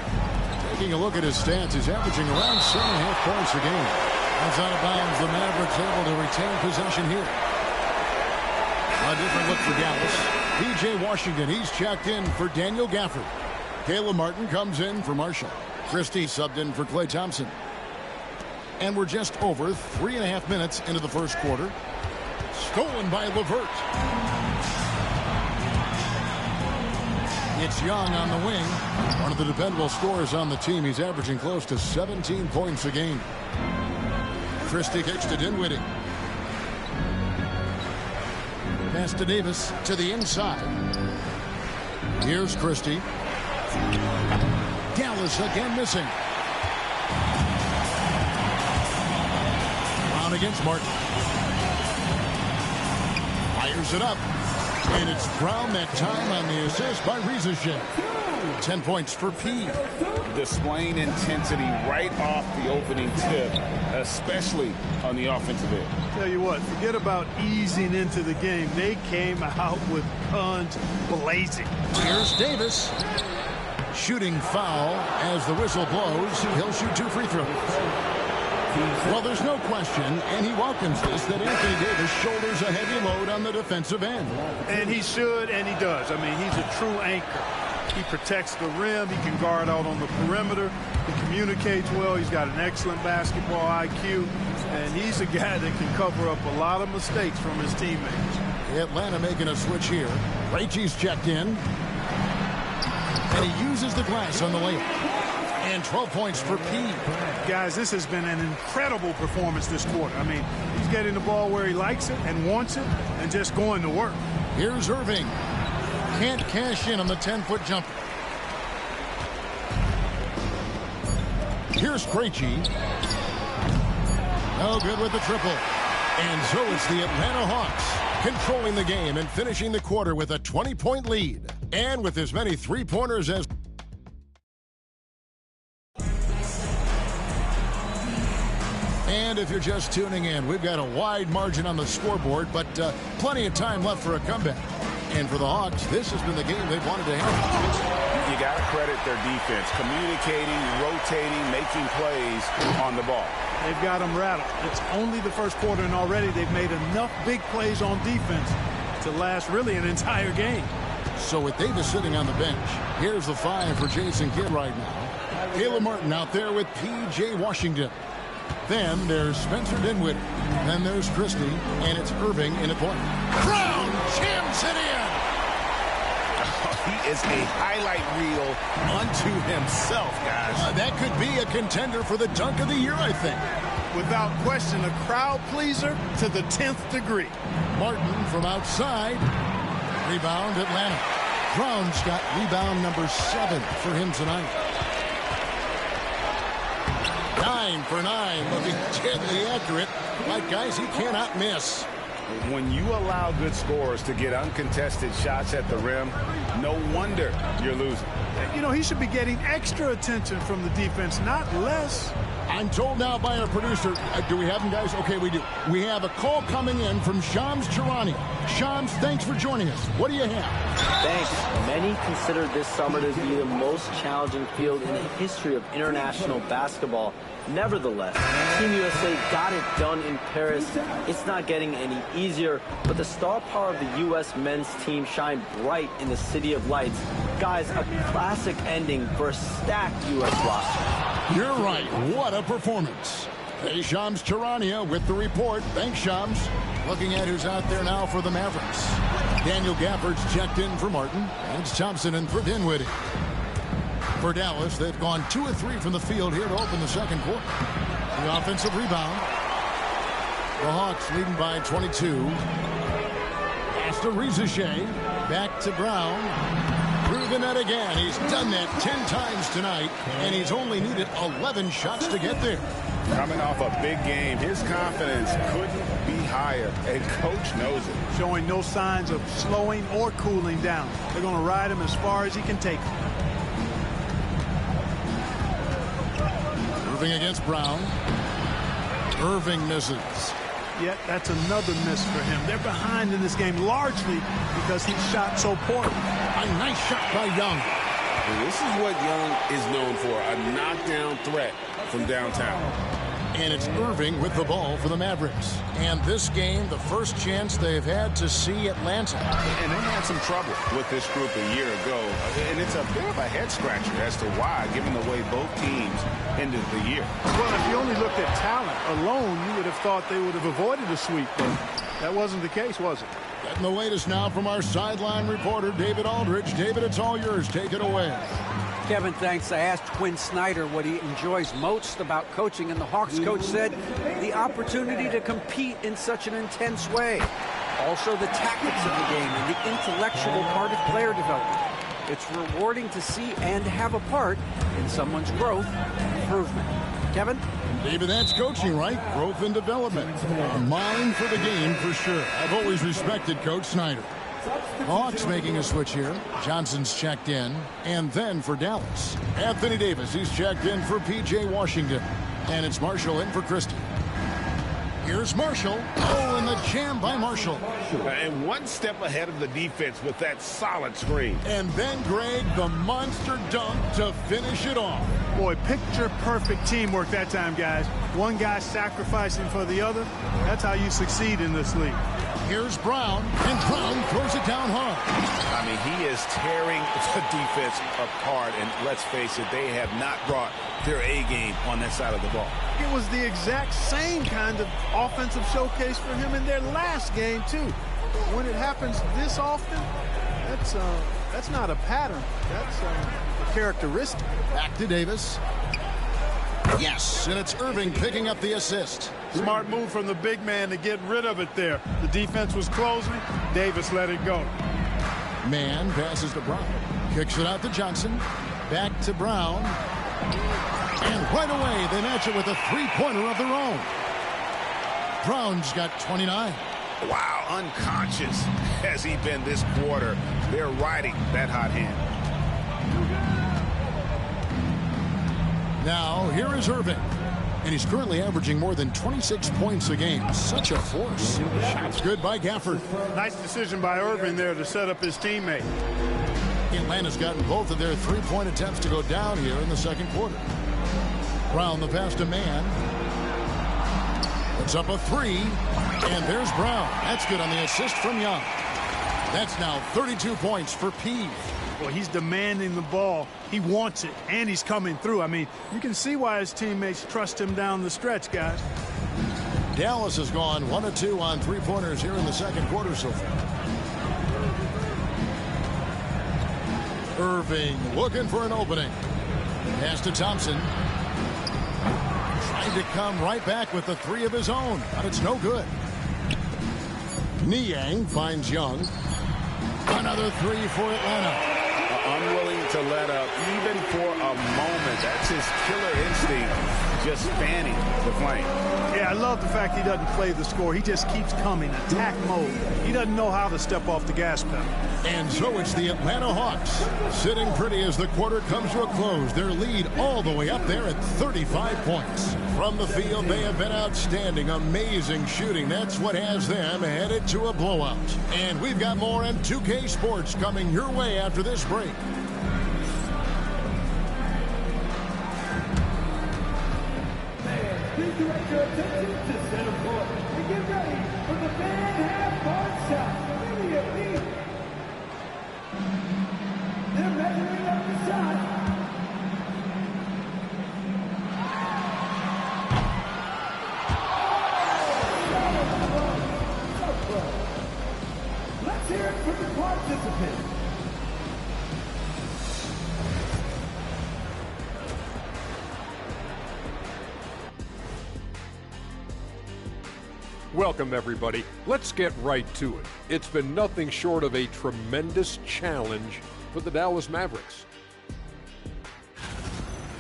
Taking a look at his stats, he's averaging around 7.5 points a game. That's out of bounds. The Mavericks able to retain possession here. A different look for Dallas. P.J. Washington, he's checked in for Daniel Gafford. Caleb Martin comes in for Marshall. Christie subbed in for Klay Thompson. And we're just over 3.5 minutes into the first quarter. Stolen by LeVert. It's Young on the wing. One of the dependable scorers on the team. He's averaging close to 17 points a game. Christie kicks to Dinwiddie. Pass to Davis to the inside. Here's Christie. Dallas again missing. Brown against Martin. Fires it up. And it's Brown that time on the assist by Reza Shea. 10 points for P. Displaying intensity right off the opening tip, especially on the offensive end. Tell you what, forget about easing into the game. They came out with guns blazing. Here's Davis. Shooting foul as the whistle blows. He'll shoot 2 free throws. Well, there's no question, and he welcomes this, that Anthony Davis shoulders a heavy load on the defensive end. And he should, and he does. I mean, he's a true anchor. He protects the rim. He can guard out on the perimeter. He communicates well. He's got an excellent basketball IQ. And he's a guy that can cover up a lot of mistakes from his teammates. Atlanta making a switch here. Krejci's checked in. And he uses the glass on the layup. And 12 points for P. Guys, this has been an incredible performance this quarter. I mean, he's getting the ball where he likes it and wants it and just going to work. Here's Irving. Can't cash in on the 10-foot jumper. Here's Krejci. No good with the triple. And so it's the Atlanta Hawks controlling the game and finishing the quarter with a 20-point lead. And with as many three-pointers as... And if you're just tuning in, we've got a wide margin on the scoreboard, but plenty of time left for a comeback. And for the Hawks, this has been the game they've wanted to have. You got to credit their defense, communicating, rotating, making plays on the ball. They've got them rattled. It's only the first quarter, and already they've made enough big plays on defense to last really an entire game. So with Davis sitting on the bench, here's the 5 for Jason Kidd right now. Caleb Martin out there with P.J. Washington. Then there's Spencer Dinwiddie. Then there's Christie, and it's Irving in a point. Brown jams it in! He is a highlight reel unto himself, guys. That could be a contender for the dunk of the year, I think. Without question, a crowd pleaser to the 10th degree. Martin from outside. Rebound, Atlanta. Brown's got rebound number 7 for him tonight. 9 for 9, looking deadly accurate. Like, guys, he cannot miss. When you allow good scorers to get uncontested shots at the rim, no wonder you're losing. You know, he should be getting extra attention from the defense, not less. I'm told now by our producer, do we have them, guys? Okay, we do. We have a call coming in from Shams Charania. Shams, thanks for joining us. What do you have? Thanks. Many consider this summer to be the most challenging field in the history of international basketball. Nevertheless, Team USA got it done in Paris. It's not getting any easier, but the star power of the U.S. men's team shined bright in the City of Lights. Guys, a classic ending for a stacked U.S. roster. You're right. What a performance. Hey, Shams Charania with the report. Thanks, Shams. Looking at who's out there now for the Mavericks. Daniel Gafford's checked in for Martin. And it's Thompson in for Dinwiddie. For Dallas, they've gone 2 of 3 from the field here to open the second quarter. The offensive rebound. The Hawks leading by 22. Pass to Rizachet. Back to Brown. Through the net again. He's done that 10 times tonight, and he's only needed 11 shots to get there. Coming off a big game, his confidence couldn't be higher, and Coach knows it. Showing no signs of slowing or cooling down. They're going to ride him as far as he can take him. Irving against Brown. Irving misses. Yet that's another miss for him. They're behind in this game largely because he shot so poorly. A nice shot by Young. And this is what Young is known for, a knockdown threat from downtown. And it's Irving with the ball for the Mavericks. And this game, the first chance they've had to see Atlanta. And they had some trouble with this group a year ago. And it's a bit of a head-scratcher as to why, given the way both teams ended the year. Well, if you only looked at talent alone, you would have thought they would have avoided a sweep. But that wasn't the case, was it? Getting the latest now from our sideline reporter, David Aldridge. David, it's all yours. Take it away. Kevin, thanks. I asked Quinn Snyder what he enjoys most about coaching, and the Hawks coach said the opportunity to compete in such an intense way. Also, the tactics of the game and the intellectual part of player development. It's rewarding to see and have a part in someone's growth and improvement. Kevin? David, that's coaching, right? Growth and development. A mind for the game for sure. I've always respected Coach Snyder. Hawks making a switch here. Johnson's checked in. And then for Dallas, Anthony Davis. He's checked in for P.J. Washington. And it's Marshall in for Christie. Here's Marshall. Oh, and the jam by Marshall. And one step ahead of the defense with that solid screen. And then Greg, the monster dunk to finish it off. Boy, picture-perfect teamwork that time, guys. One guy sacrificing for the other. That's how you succeed in this league. Here's Brown, and Brown throws it down hard. I mean, he is tearing the defense apart, and let's face it, they have not brought their A-game on that side of the ball. It was the exact same kind of offensive showcase for him in their last game, too. When it happens this often, that's not a pattern. That's a characteristic. Back to Davis. Yes, and it's Irving picking up the assist. Smart move from the big man to get rid of it there. The defense was closing. Davis let it go. Man passes to Brown. Kicks it out to Johnson. Back to Brown. And right away, they match it with a three-pointer of their own. Brown's got 29. Wow, unconscious has he been this quarter. They're riding that hot hand. Now, here is Irving. And he's currently averaging more than 26 points a game. Such a force. Shots good by Gafford. Nice decision by Irving there to set up his teammate. Atlanta's gotten both of their three-point attempts to go down here in the second quarter. Brown, the pass to Man. Puts up a three. And there's Brown. That's good on the assist from Young. That's now 32 points for Peave. Well, he's demanding the ball. He wants it, and he's coming through. I mean, you can see why his teammates trust him down the stretch, guys. Dallas has gone 1 of 2 on three-pointers here in the second quarter so far. Irving looking for an opening. Pass to Thompson. Trying to come right back with the three of his own, but it's no good. Niang finds Young. Another three for Atlanta. Unwilling to let up even for a moment. That's his killer instinct, just fanning the flame. Yeah, I love the fact he doesn't play the score. He just keeps coming, attack mode. He doesn't know how to step off the gas pedal. And so it's the Atlanta Hawks sitting pretty as the quarter comes to a close. Their lead all the way up there at 35 points. From the field, they have been outstanding. Amazing shooting. That's what has them headed to a blowout. And we've got more in 2K Sports coming your way after this break. Please direct your attention to center court and get ready for the fan half-court shot immediately. They're measuring up the shot. Let's hear it from the participants. Welcome, everybody. Let's get right to it. It's been nothing short of a tremendous challenge for the Dallas Mavericks.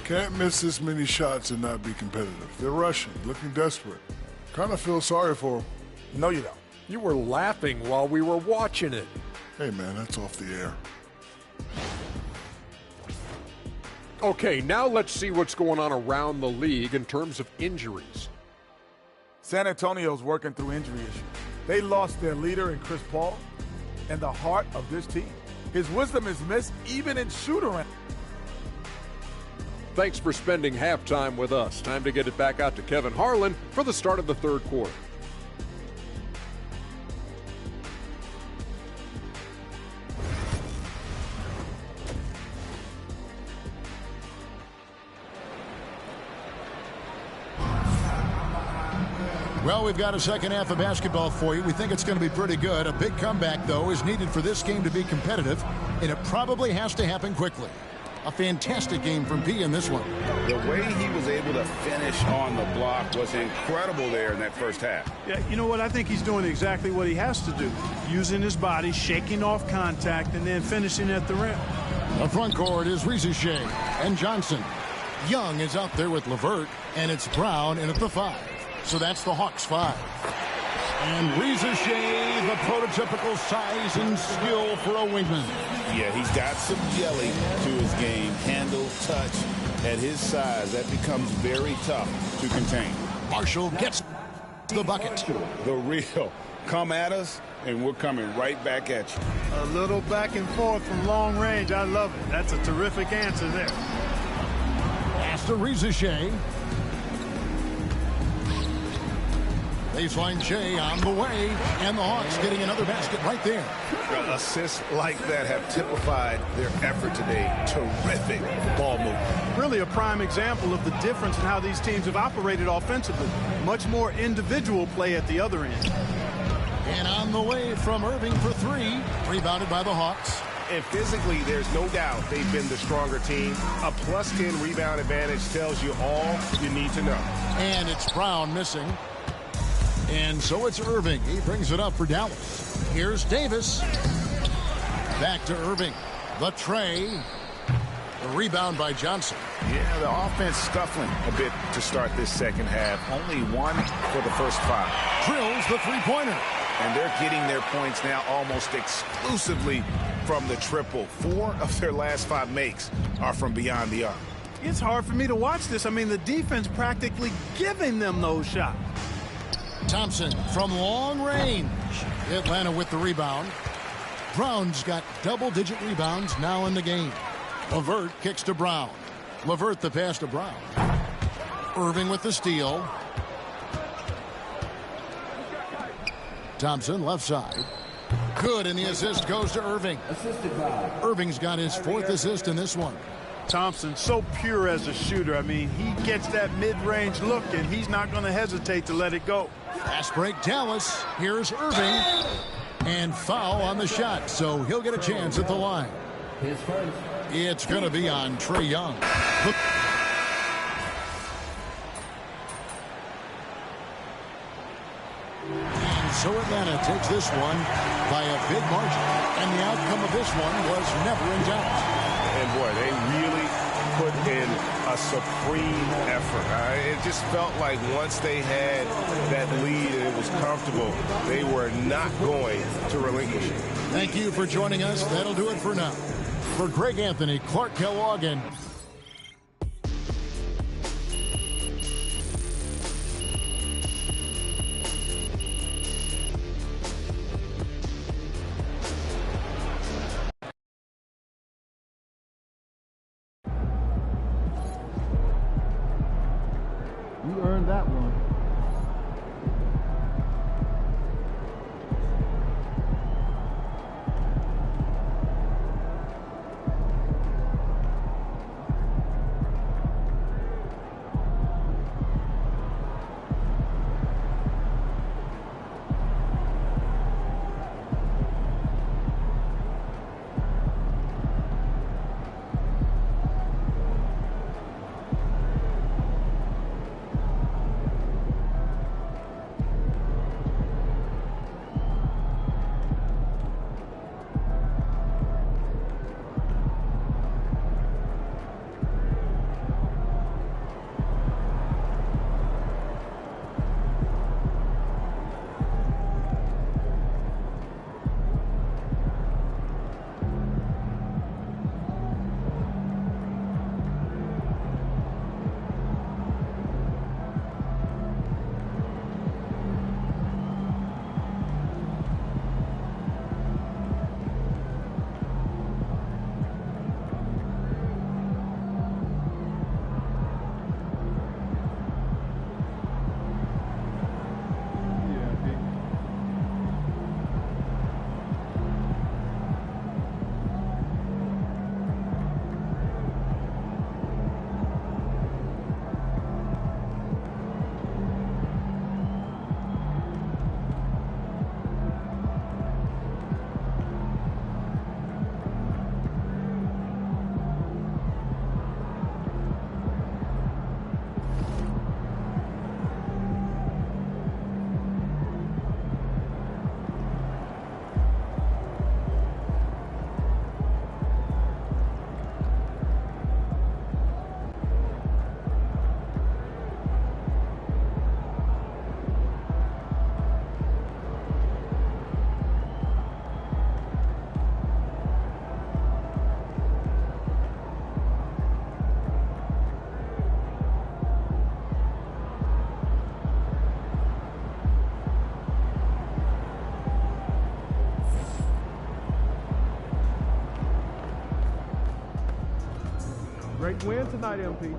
Can't miss this many shots and not be competitive. They're rushing, looking desperate. Kind of feel sorry for them. No, you don't. You were laughing while we were watching it. Hey, man, that's off the air. Okay, now let's see what's going on around the league in terms of injuries. San Antonio's working through injury issues. They lost their leader in Chris Paul and the heart of this team. His wisdom is missed even in shoot-around. Thanks for spending halftime with us. Time to get it back out to Kevin Harlan for the start of the third quarter. Well, we've got a second half of basketball for you. We think it's going to be pretty good. A big comeback, though, is needed for this game to be competitive, and it probably has to happen quickly. A fantastic game from P in this one. The way he was able to finish on the block was incredible there in that first half. Yeah, you know what? I think he's doing exactly what he has to do. Using his body, shaking off contact, and then finishing at the rim. The front court is Rizachet and Johnson. Young is out there with LeVert, and it's Brown in at the 5. So that's the Hawks 5. And Rizachet, the prototypical size and skill for a wingman. Yeah, he's got some jelly to his game. Handle, touch. At his size, that becomes very tough to contain. Marshall gets the bucket. The real. Come at us, and we're coming right back at you. A little back and forth from long range. I love it. That's a terrific answer there. Pass to Rizachet. Baseline Jay on the way, and the Hawks getting another basket right there. Assists like that have typified their effort today. Terrific ball movement. Really a prime example of the difference in how these teams have operated offensively. Much more individual play at the other end. And on the way from Irving for 3, rebounded by the Hawks. And physically, there's no doubt they've been the stronger team. A +10 rebound advantage tells you all you need to know. And it's Brown missing. And so it's Irving. He brings it up for Dallas. Here's Davis. Back to Irving. The tray. The rebound by Johnson. Yeah, the offense scuffling a bit to start this second half. Only 1 for the first 5. Drills the three-pointer. And they're getting their points now almost exclusively from the triple. 4 of their last 5 makes are from beyond the arc. It's hard for me to watch this. I mean, the defense practically giving them those shots. Thompson from long range. Atlanta with the rebound. Brown's got double-digit rebounds now in the game. LeVert kicks to Brown. LeVert the pass to Brown. Irving with the steal. Thompson left side. Good, and the assist goes to Irving. Irving's got his 4th assist in this one. Thompson, so pure as a shooter. I mean, he gets that mid-range look, and he's not going to hesitate to let it go. Fast break, Dallas. Here's Irving. And foul on the shot, so he'll get a chance at the line. It's going to be on Trae Young. And so Atlanta takes this one by a big margin. And the outcome of this one was never in doubt. And boy, they really put in a a supreme effort. It just felt like once they had that lead and it was comfortable, they were not going to relinquish it. Thank you for joining us. That'll do it for now. For Greg Anthony, Clark Kellogg, and You earned that one. Great win tonight, MP.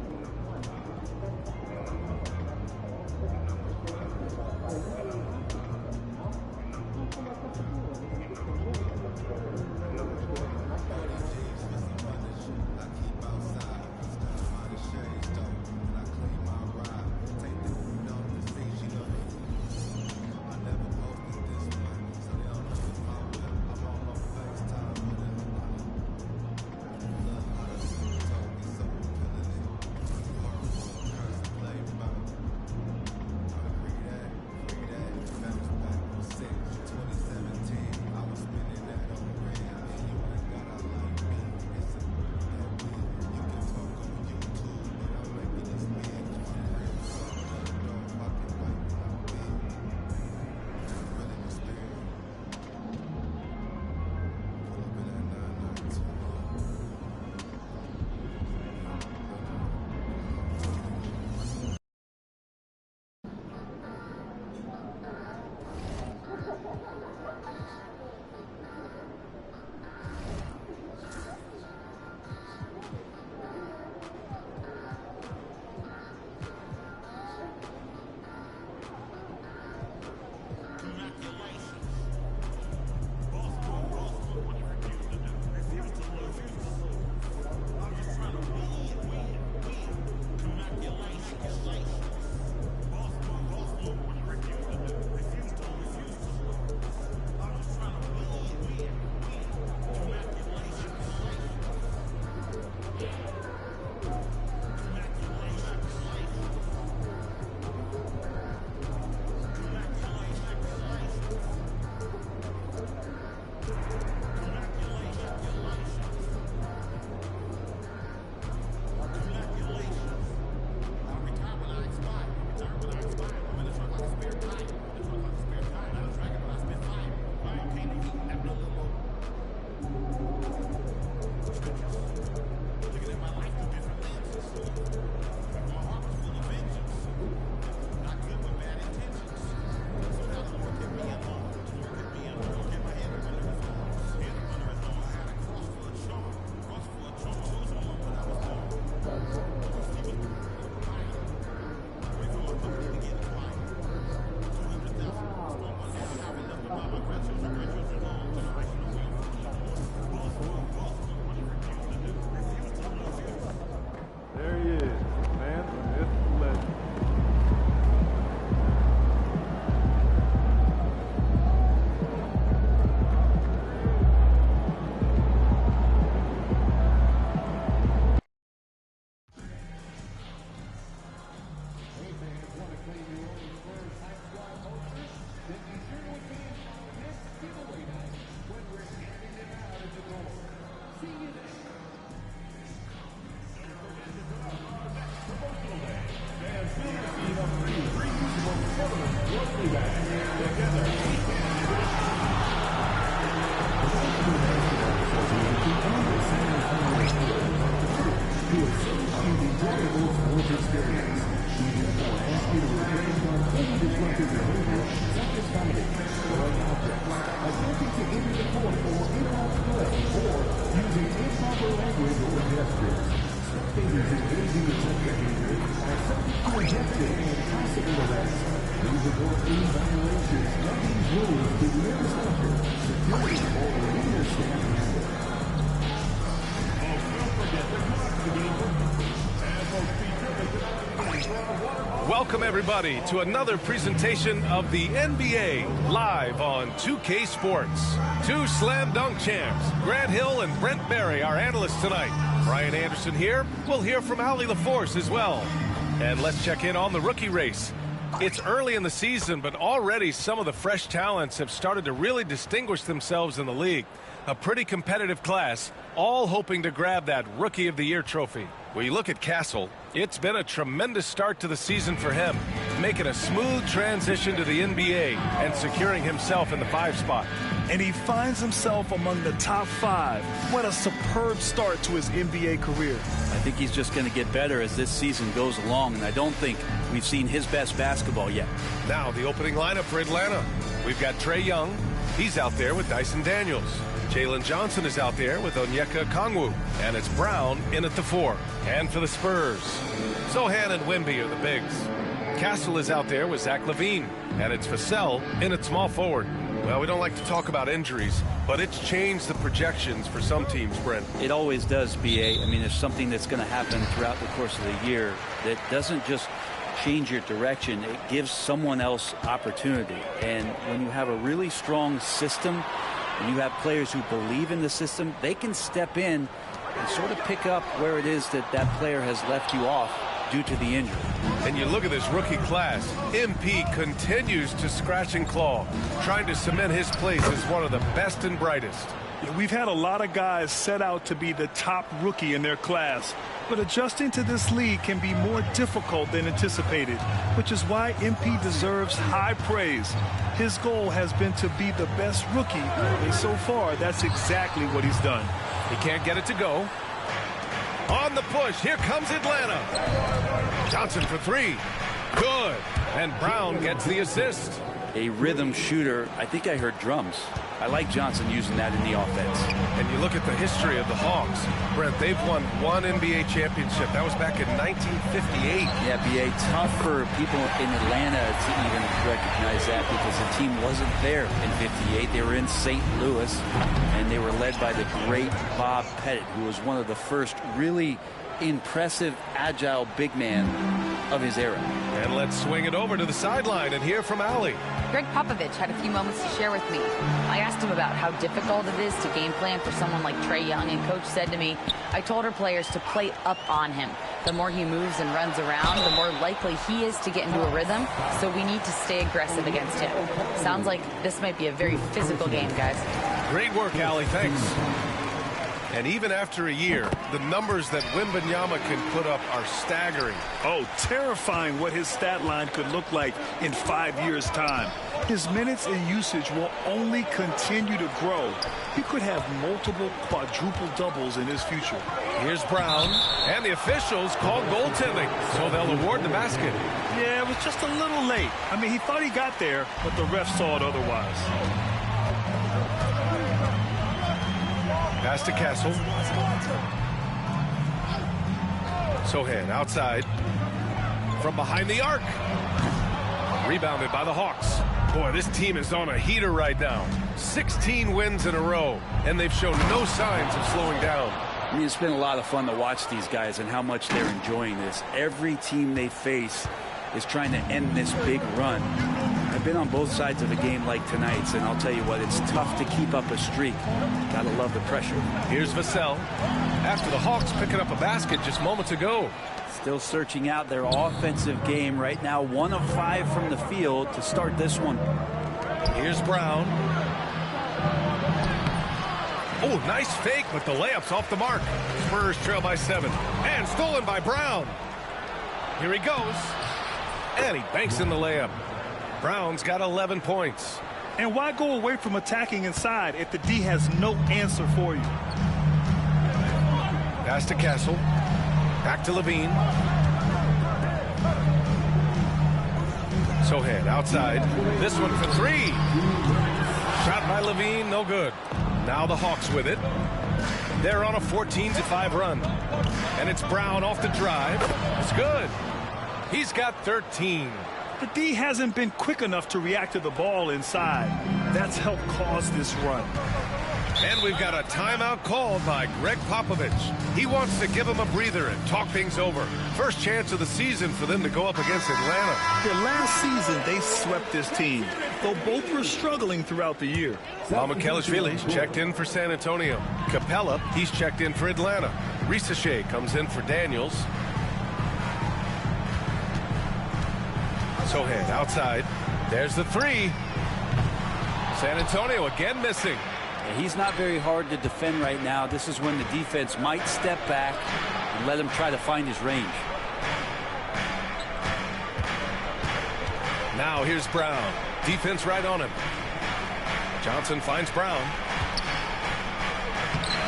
to a safe and enjoyable sports experience. We therefore ask you to refrain from any disruptive behavior, such as fighting, throwing objects, attempting to enter the court or interrupt play, or using improper language or gestures. Spectators engaging in such behavior are subject to arrested and possible arrest. Please report any violations of these rules to the instructor, security, or arena staff member. Welcome, everybody, to another presentation of the NBA live on 2K Sports. Two slam dunk champs, Grant Hill and Brent Barry, our analysts tonight. Brian Anderson here. We'll hear from Allie LaForce as well. And let's check in on the rookie race. It's early in the season, but already some of the fresh talents have started to really distinguish themselves in the league. A pretty competitive class, all hoping to grab that Rookie of the Year trophy. When you look at Castle, it's been a tremendous start to the season for him, making a smooth transition to the NBA and securing himself in the 5 spot. And he finds himself among the top 5. What a superb start to his NBA career. I think he's just going to get better as this season goes along, and I don't think we've seen his best basketball yet. Now the opening lineup for Atlanta. We've got Trae Young. He's out there with Dyson Daniels. Jalen Johnson is out there with Onyeka Okongwu. And it's Brown in at the 4. And for the Spurs, Sohan and Wemby are the bigs. Castle is out there with Zach LaVine. And it's Vassell in at small forward. Well, we don't like to talk about injuries, but it's changed the projections for some teams, Brent. It always does, B.A. I mean, there's something that's going to happen throughout the course of the year that doesn't just change your direction. It gives someone else opportunity. And when you have a really strong system and you have players who believe in the system, they can step in and sort of pick up where it is that that player has left you off due to the injury. And you look at this rookie class, MP continues to scratch and claw, trying to cement his place as one of the best and brightest. Yeah, we've had a lot of guys set out to be the top rookie in their class, but adjusting to this league can be more difficult than anticipated, which is why MP deserves high praise. His goal has been to be the best rookie, and so far, that's exactly what he's done. He can't get it to go. On the push, here comes Atlanta. Johnson for 3. Good. And Brown gets the assist. A rhythm shooter. I think I heard drums. I like Johnson using that in the offense. And you look at the history of the Hawks. Brent, they've won 1 NBA championship. That was back in 1958. Yeah, B.A. tough for people in Atlanta to even recognize that because the team wasn't there in 58. They were in St. Louis, and they were led by the great Bob Pettit, who was one of the first really impressive, agile big man of his era. And let's swing it over to the sideline and hear from Allie. Greg Popovich had a few moments to share with me. I asked him about how difficult it is to game plan for someone like Trae Young, and Coach said to me, I told our players to play up on him. The more he moves and runs around, the more likely he is to get into a rhythm, so we need to stay aggressive against him. Sounds like this might be a very physical game, guys. Great work, Allie. Thanks. And even after a year, the numbers that Wembanyama can put up are staggering. Oh, terrifying what his stat line could look like in 5 years' time. His minutes and usage will only continue to grow. He could have multiple quadruple doubles in his future. Here's Brown, and the officials called goaltending, so they'll award the basket. Yeah, it was just a little late. I mean, he thought he got there, but the ref saw it otherwise. Pass to Castle. Sohan outside. From behind the arc. Rebounded by the Hawks. Boy, this team is on a heater right now. 16 wins in a row, and they've shown no signs of slowing down. I mean, it's been a lot of fun to watch these guys and how much they're enjoying this. Every team they face is trying to end this big run. I've been on both sides of a game like tonight's, and I'll tell you what, it's tough to keep up a streak. Gotta love the pressure. Here's Vassell. After the Hawks picking up a basket just moments ago. Still searching out their offensive game right now. 1 of 5 from the field to start this one. Here's Brown. Oh, nice fake, but the layup's off the mark. Spurs trail by 7. And stolen by Brown. Here he goes. And he banks in the layup. Brown's got 11 points. And why go away from attacking inside if the D has no answer for you? Pass to Castle. Back to Levine. Sohan outside. This one for three. Shot by Levine, no good. Now the Hawks with it. They're on a 14-5 run. And it's Brown off the drive. It's good. He's got 13. The D hasn't been quick enough to react to the ball inside. That's helped cause this run. And we've got a timeout called by Greg Popovich. He wants to give them a breather and talk things over. First chance of the season for them to go up against Atlanta. Yeah, last season they swept this team, though both were struggling throughout the year. Mamukelashvili's checked in for San Antonio. Capella, he's checked in for Atlanta. Risachet comes in for Daniels. Sohan outside. There's the three. San Antonio again missing. He's not very hard to defend right now. This is when the defense might step back and let him try to find his range. Now here's Brown. Defense right on him. Johnson finds Brown.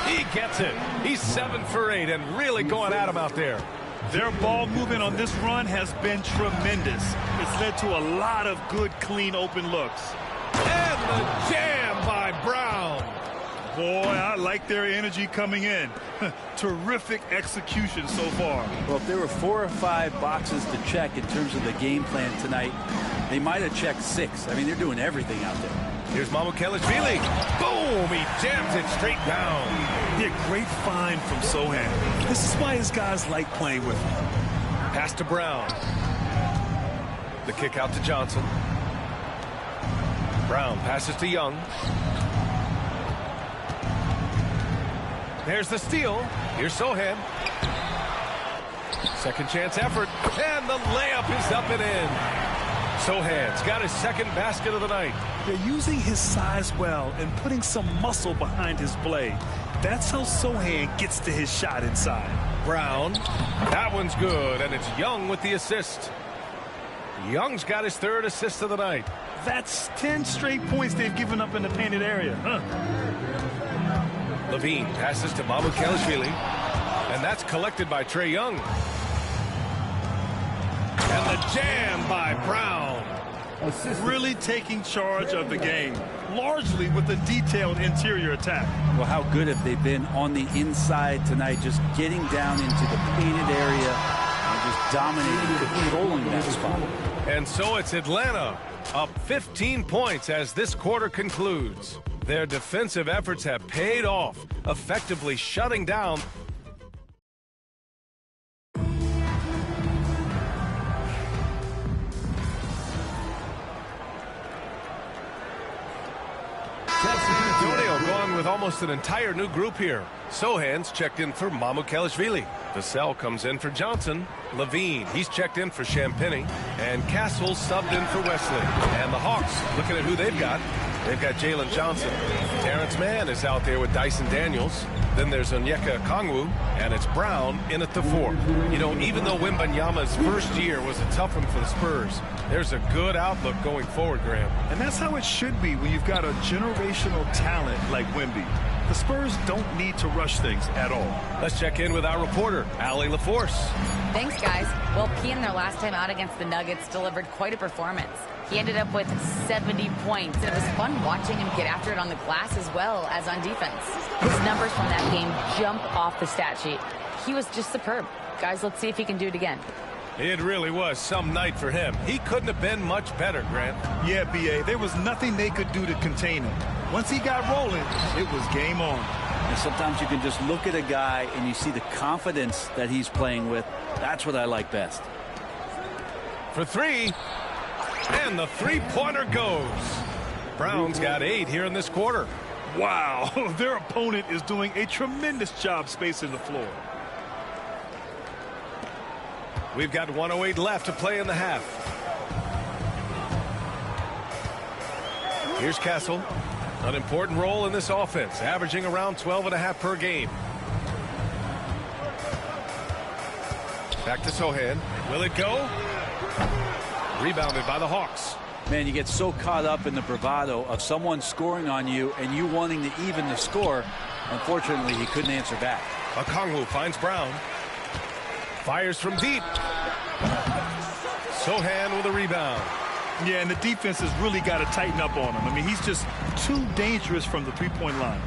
He gets it. He's 7 for 8 and really going at him out there. Their ball movement on this run has been tremendous. It's led to a lot of good, clean, open looks. And the jam by Brown. Boy, I like their energy coming in. Terrific execution so far. Well, if there were 4 or 5 boxes to check in terms of the game plan tonight, they might have checked 6. I mean, they're doing everything out there. Here's Mamukelashvili. Boom! He jams it straight down. Yeah, great find from Sohan. This is why his guys like playing with him. Pass to Brown. The kick out to Johnson. Brown passes to Young. There's the steal. Here's Sohan. Second chance effort. And the layup is up and in. Sohan's got his second basket of the night. They're using his size well and putting some muscle behind his play. That's how Sohan gets to his shot inside. Brown. That one's good, and it's Young with the assist. Young's got his 3rd assist of the night. That's 10 straight points they've given up in the painted area. Levine passes to Mamukelashvili, and that's collected by Trae Young. And the jam by Brown. Really taking charge of the game, largely with a detailed interior attack. Well, how good have they been on the inside tonight, just getting down into the painted area and just dominating, controlling that spot. And so it's Atlanta up 15 points as this quarter concludes. Their defensive efforts have paid off, effectively shutting down. Antonio going with almost an entire new group here. Sohan's checked in for Mamukelashvili. Vassell comes in for Johnson. Levine, he's checked in for Champagny. And Castle subbed in for Wesley. And the Hawks, looking at who they've got Jalen Johnson. Terrence Mann is out there with Dyson Daniels. Then there's Onyeka Okongwu, and it's Brown in at the 4. You know, even though Wembanyama's first year was a tough one for the Spurs, there's a good outlook going forward, Graham. And that's how it should be when you've got a generational talent like Wemby. The Spurs don't need to rush things at all. Let's check in with our reporter, Allie LaForce. Thanks, guys. Well, Pean, their last time out against the Nuggets, delivered quite a performance. He ended up with 70 points. It was fun watching him get after it on the glass as well as on defense. His numbers from that game jump off the stat sheet. He was just superb. Guys, let's see if he can do it again. It really was some night for him. He couldn't have been much better, Grant. Yeah, B.A., there was nothing they could do to contain him. Once he got rolling, it was game on. And sometimes you can just look at a guy and you see the confidence that he's playing with. That's what I like best. For 3. And the three-pointer goes. Brown's got 8 here in this quarter. Wow, their opponent is doing a tremendous job spacing the floor. We've got 1:08 left to play in the half. Here's Castle. An important role in this offense, averaging around 12.5 per game. Back to Sohan. Will it go? Rebounded by the Hawks. Man, you get so caught up in the bravado of someone scoring on you and you wanting to even the score. Unfortunately, he couldn't answer back. Okongwu finds Brown. Fires from deep. Sohan with a rebound. Yeah, and the defense has really got to tighten up on him. I mean, he's just too dangerous from the three-point line.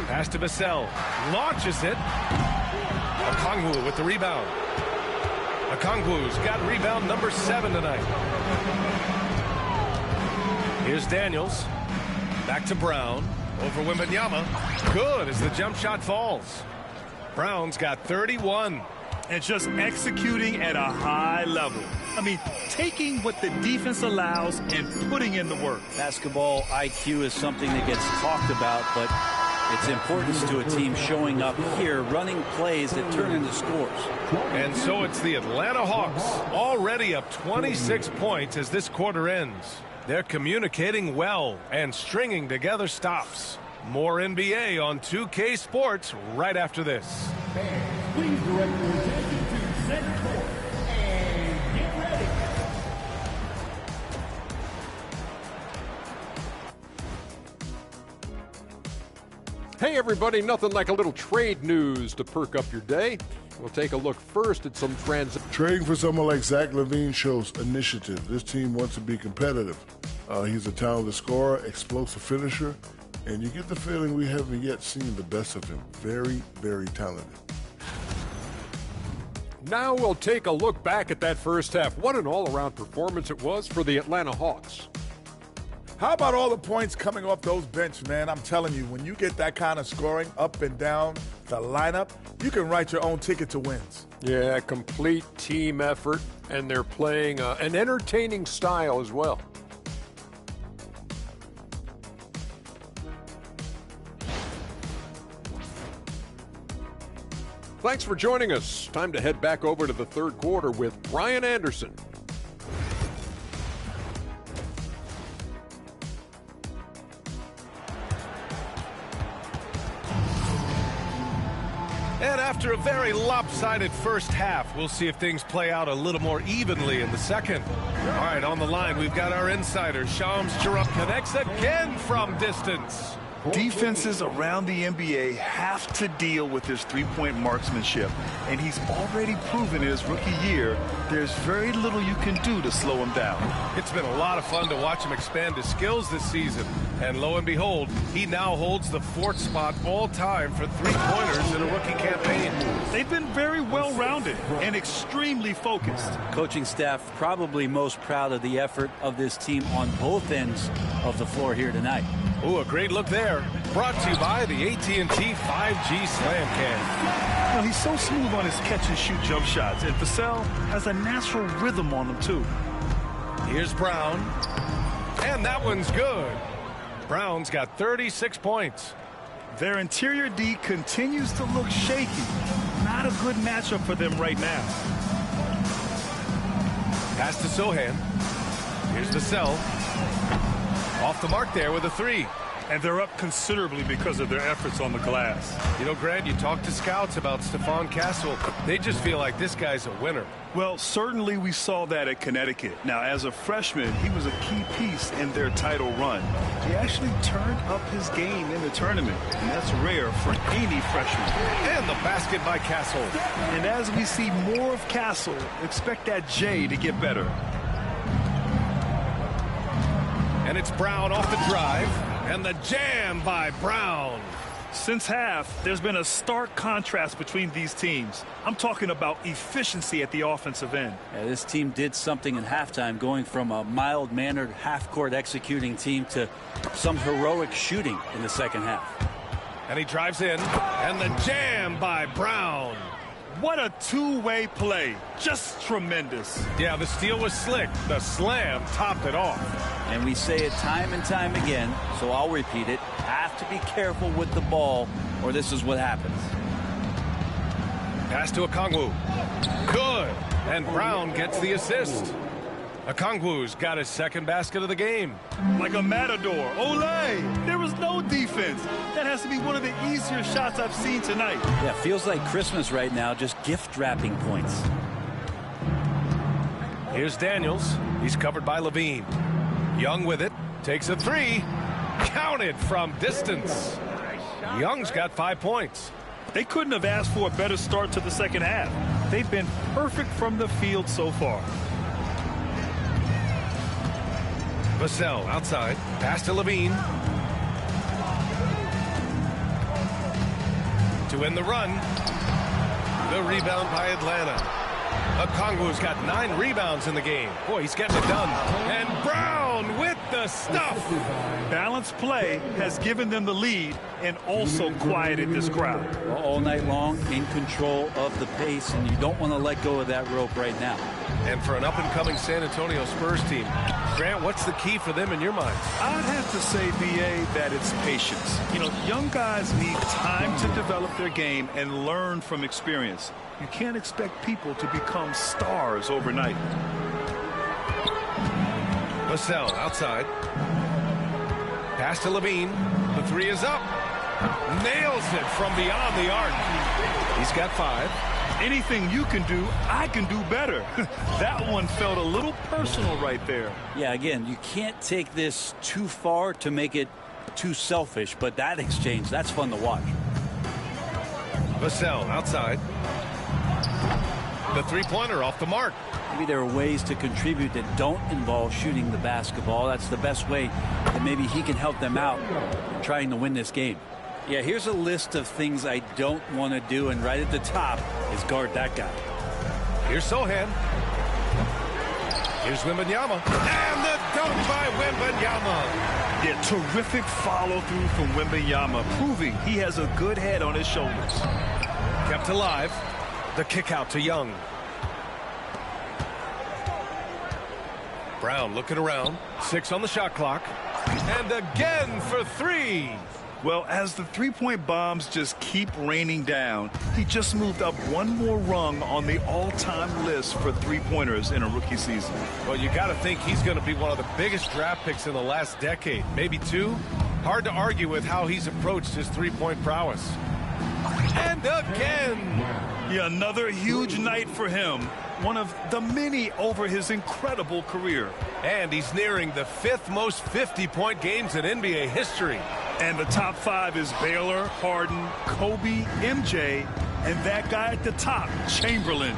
Pass to Vassell. Launches it. Okongwu with the rebound. Okongwu's got rebound number 7 tonight. Here's Daniels. Back to Brown. Over Wembanyama. Good as the jump shot falls. Brown's got 31. And just executing at a high level. I mean, taking what the defense allows and putting in the work. Basketball IQ is something that gets talked about, but its importance to a team showing up here, running plays that turn into scores. And so it's the Atlanta Hawks, already up 26 points as this quarter ends. They're communicating well and stringing together stops. More NBA on 2K Sports right after this. Please direct your attention to center court and get ready. Hey everybody, nothing like a little trade news to perk up your day. We'll take a look first at some Trading for someone like Zach LaVine shows initiative. This team wants to be competitive. He's a talented scorer, explosive finisher, and you get the feeling we haven't yet seen the best of him. Very, very talented. Now we'll take a look back at that first half. What an all-around performance it was for the Atlanta Hawks. How about all the points coming off those bench, man? I'm telling you, when you get that kind of scoring up and down the lineup, you can write your own ticket to wins. Yeah, complete team effort, and they're playing an entertaining style as well. Thanks for joining us. Time to head back over to the third quarter with Ryan Anderson. And after a very lopsided first half, we'll see if things play out a little more evenly in the second. All right, on the line, we've got our insider. Shams Charuk connects again from distance. Defenses around the NBA have to deal with his three-point marksmanship, and he's already proven in his rookie year there's very little you can do to slow him down. It's been a lot of fun to watch him expand his skills this season, and lo and behold, he now holds the 4th spot all-time for three-pointers in a rookie campaign. They've been very well-rounded and extremely focused. Coaching staff probably most proud of the effort of this team on both ends of the floor here tonight. Ooh, a great look there. Brought to you by the AT&T 5G Slam Cam. You know, he's so smooth on his catch-and-shoot jump shots, and Vassell has a natural rhythm on them, too. Here's Brown. And that one's good. Brown's got 36 points. Their interior D continues to look shaky. Not a good matchup for them right now. Pass to Sohan. Here's Vassell. Off the mark there with a 3. And they're up considerably because of their efforts on the glass. You know, Grant, you talk to scouts about Stephon Castle. They just feel like this guy's a winner. Well, certainly we saw that at Connecticut. Now, as a freshman, he was a key piece in their title run. He actually turned up his game in the tournament, and that's rare for any freshman. And the basket by Castle. And as we see more of Castle, expect that J to get better. And it's Brown off the drive. And the jam by Brown. Since half, there's been a stark contrast between these teams. I'm talking about efficiency at the offensive end. Yeah, this team did something in halftime, going from a mild-mannered half-court executing team to some heroic shooting in the second half. And he drives in. And the jam by Brown. What a two-way play. Just tremendous. Yeah, the steal was slick. The slam topped it off. And we say it time and time again, so I'll repeat it. Have to be careful with the ball, or this is what happens. Pass to Okongwu. Good. And Brown gets the assist. Okongwu's got his second basket of the game. Like a matador. Olé! There was no defense. That has to be one of the easier shots I've seen tonight. Yeah, feels like Christmas right now, just gift wrapping points. Here's Daniels. He's covered by Levine. Young with it. Takes a 3. Counted from distance. Young's got 5 points. They couldn't have asked for a better start to the second half. They've been perfect from the field so far. Vassell outside. Pass to Levine. To win the run. The rebound by Atlanta. Okongwu's got 9 rebounds in the game. Boy, he's getting it done. And Brown with the stuff. Balanced play has given them the lead and also quieted this crowd. All night long, in control of the pace, and you don't want to let go of that rope right now. And for an up-and-coming San Antonio Spurs team, Grant, what's the key for them in your mind? I'd have to say, B.A., that it's patience. You know, young guys need time to develop their game and learn from experience. You can't expect people to become stars overnight. Vassell outside. Pass to Levine. The 3 is up. Nails it from beyond the arc. He's got 5. Anything you can do, I can do better. That one felt a little personal right there. Yeah, again, you can't take this too far to make it too selfish, but that exchange, that's fun to watch. Vassell outside. The 3-pointer off the mark. Maybe there are ways to contribute that don't involve shooting the basketball. That's the best way that maybe he can help them out in trying to win this game. Yeah, here's a list of things I don't want to do, and right at the top is guard that guy. Here's Sohan. Here's Wembanyama. And the dunk by Wembanyama. Yeah, terrific follow-through from Wembanyama, proving he has a good head on his shoulders. Kept alive. The kick out to Young. Brown looking around. 6 on the shot clock. And again for 3. Well, as the three-point bombs just keep raining down, he just moved up one more rung on the all-time list for three-pointers in a rookie season. Well, you got to think he's going to be one of the biggest draft picks in the last decade, maybe 2. Hard to argue with how he's approached his three-point prowess. And again. Yeah, another huge night for him. One of the many over his incredible career. And he's nearing the 5th most 50-point games in NBA history. And the top 5 is Baylor, Harden, Kobe, MJ, and that guy at the top, Chamberlain.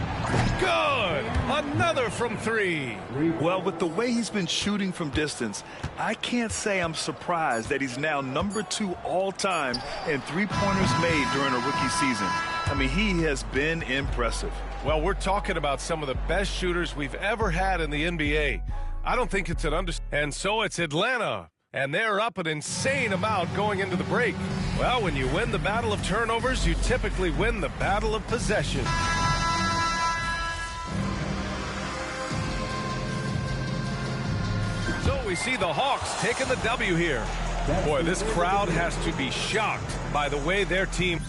Good! Another from 3. Well, with the way he's been shooting from distance, I can't say I'm surprised that he's now number 2 all-time in three-pointers made during a rookie season. I mean, he has been impressive. Well, we're talking about some of the best shooters we've ever had in the NBA. I don't think it's an understatement. And so it's Atlanta. And they're up an insane amount going into the break. Well, when you win the battle of turnovers, you typically win the battle of possession. So we see the Hawks taking the W here. Boy, this crowd has to be shocked by the way their team...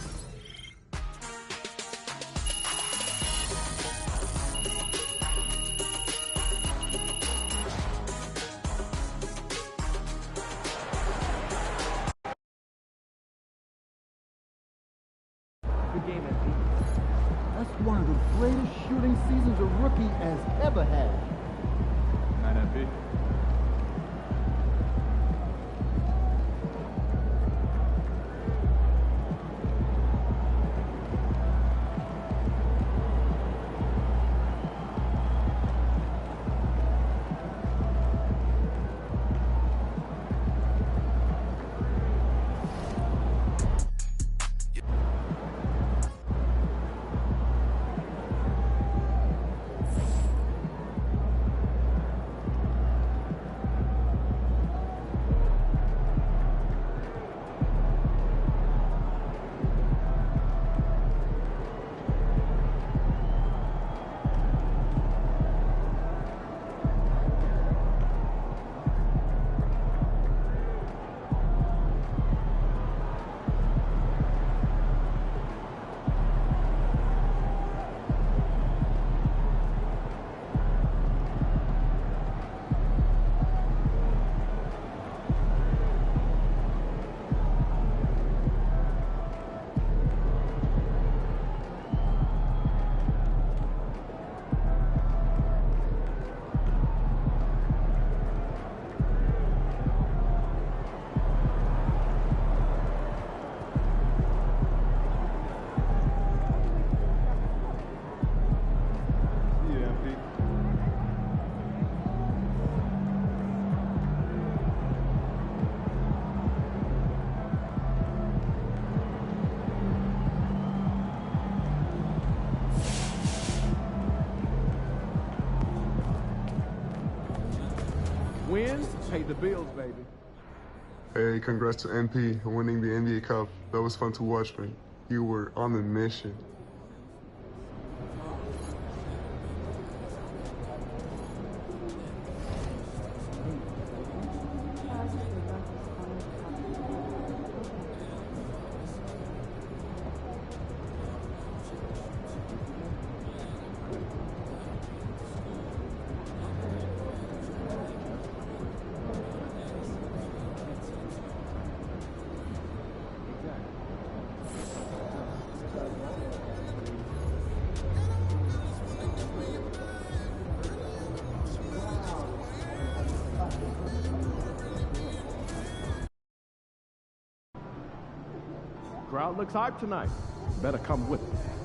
That's one of the greatest shooting seasons a rookie has ever had. 9 MP. wins pay the bills, baby. Hey, congrats to MP on winning the NBA Cup. That was fun to watch, man. You were on a mission. Crowd looks hyped tonight. Better come with it.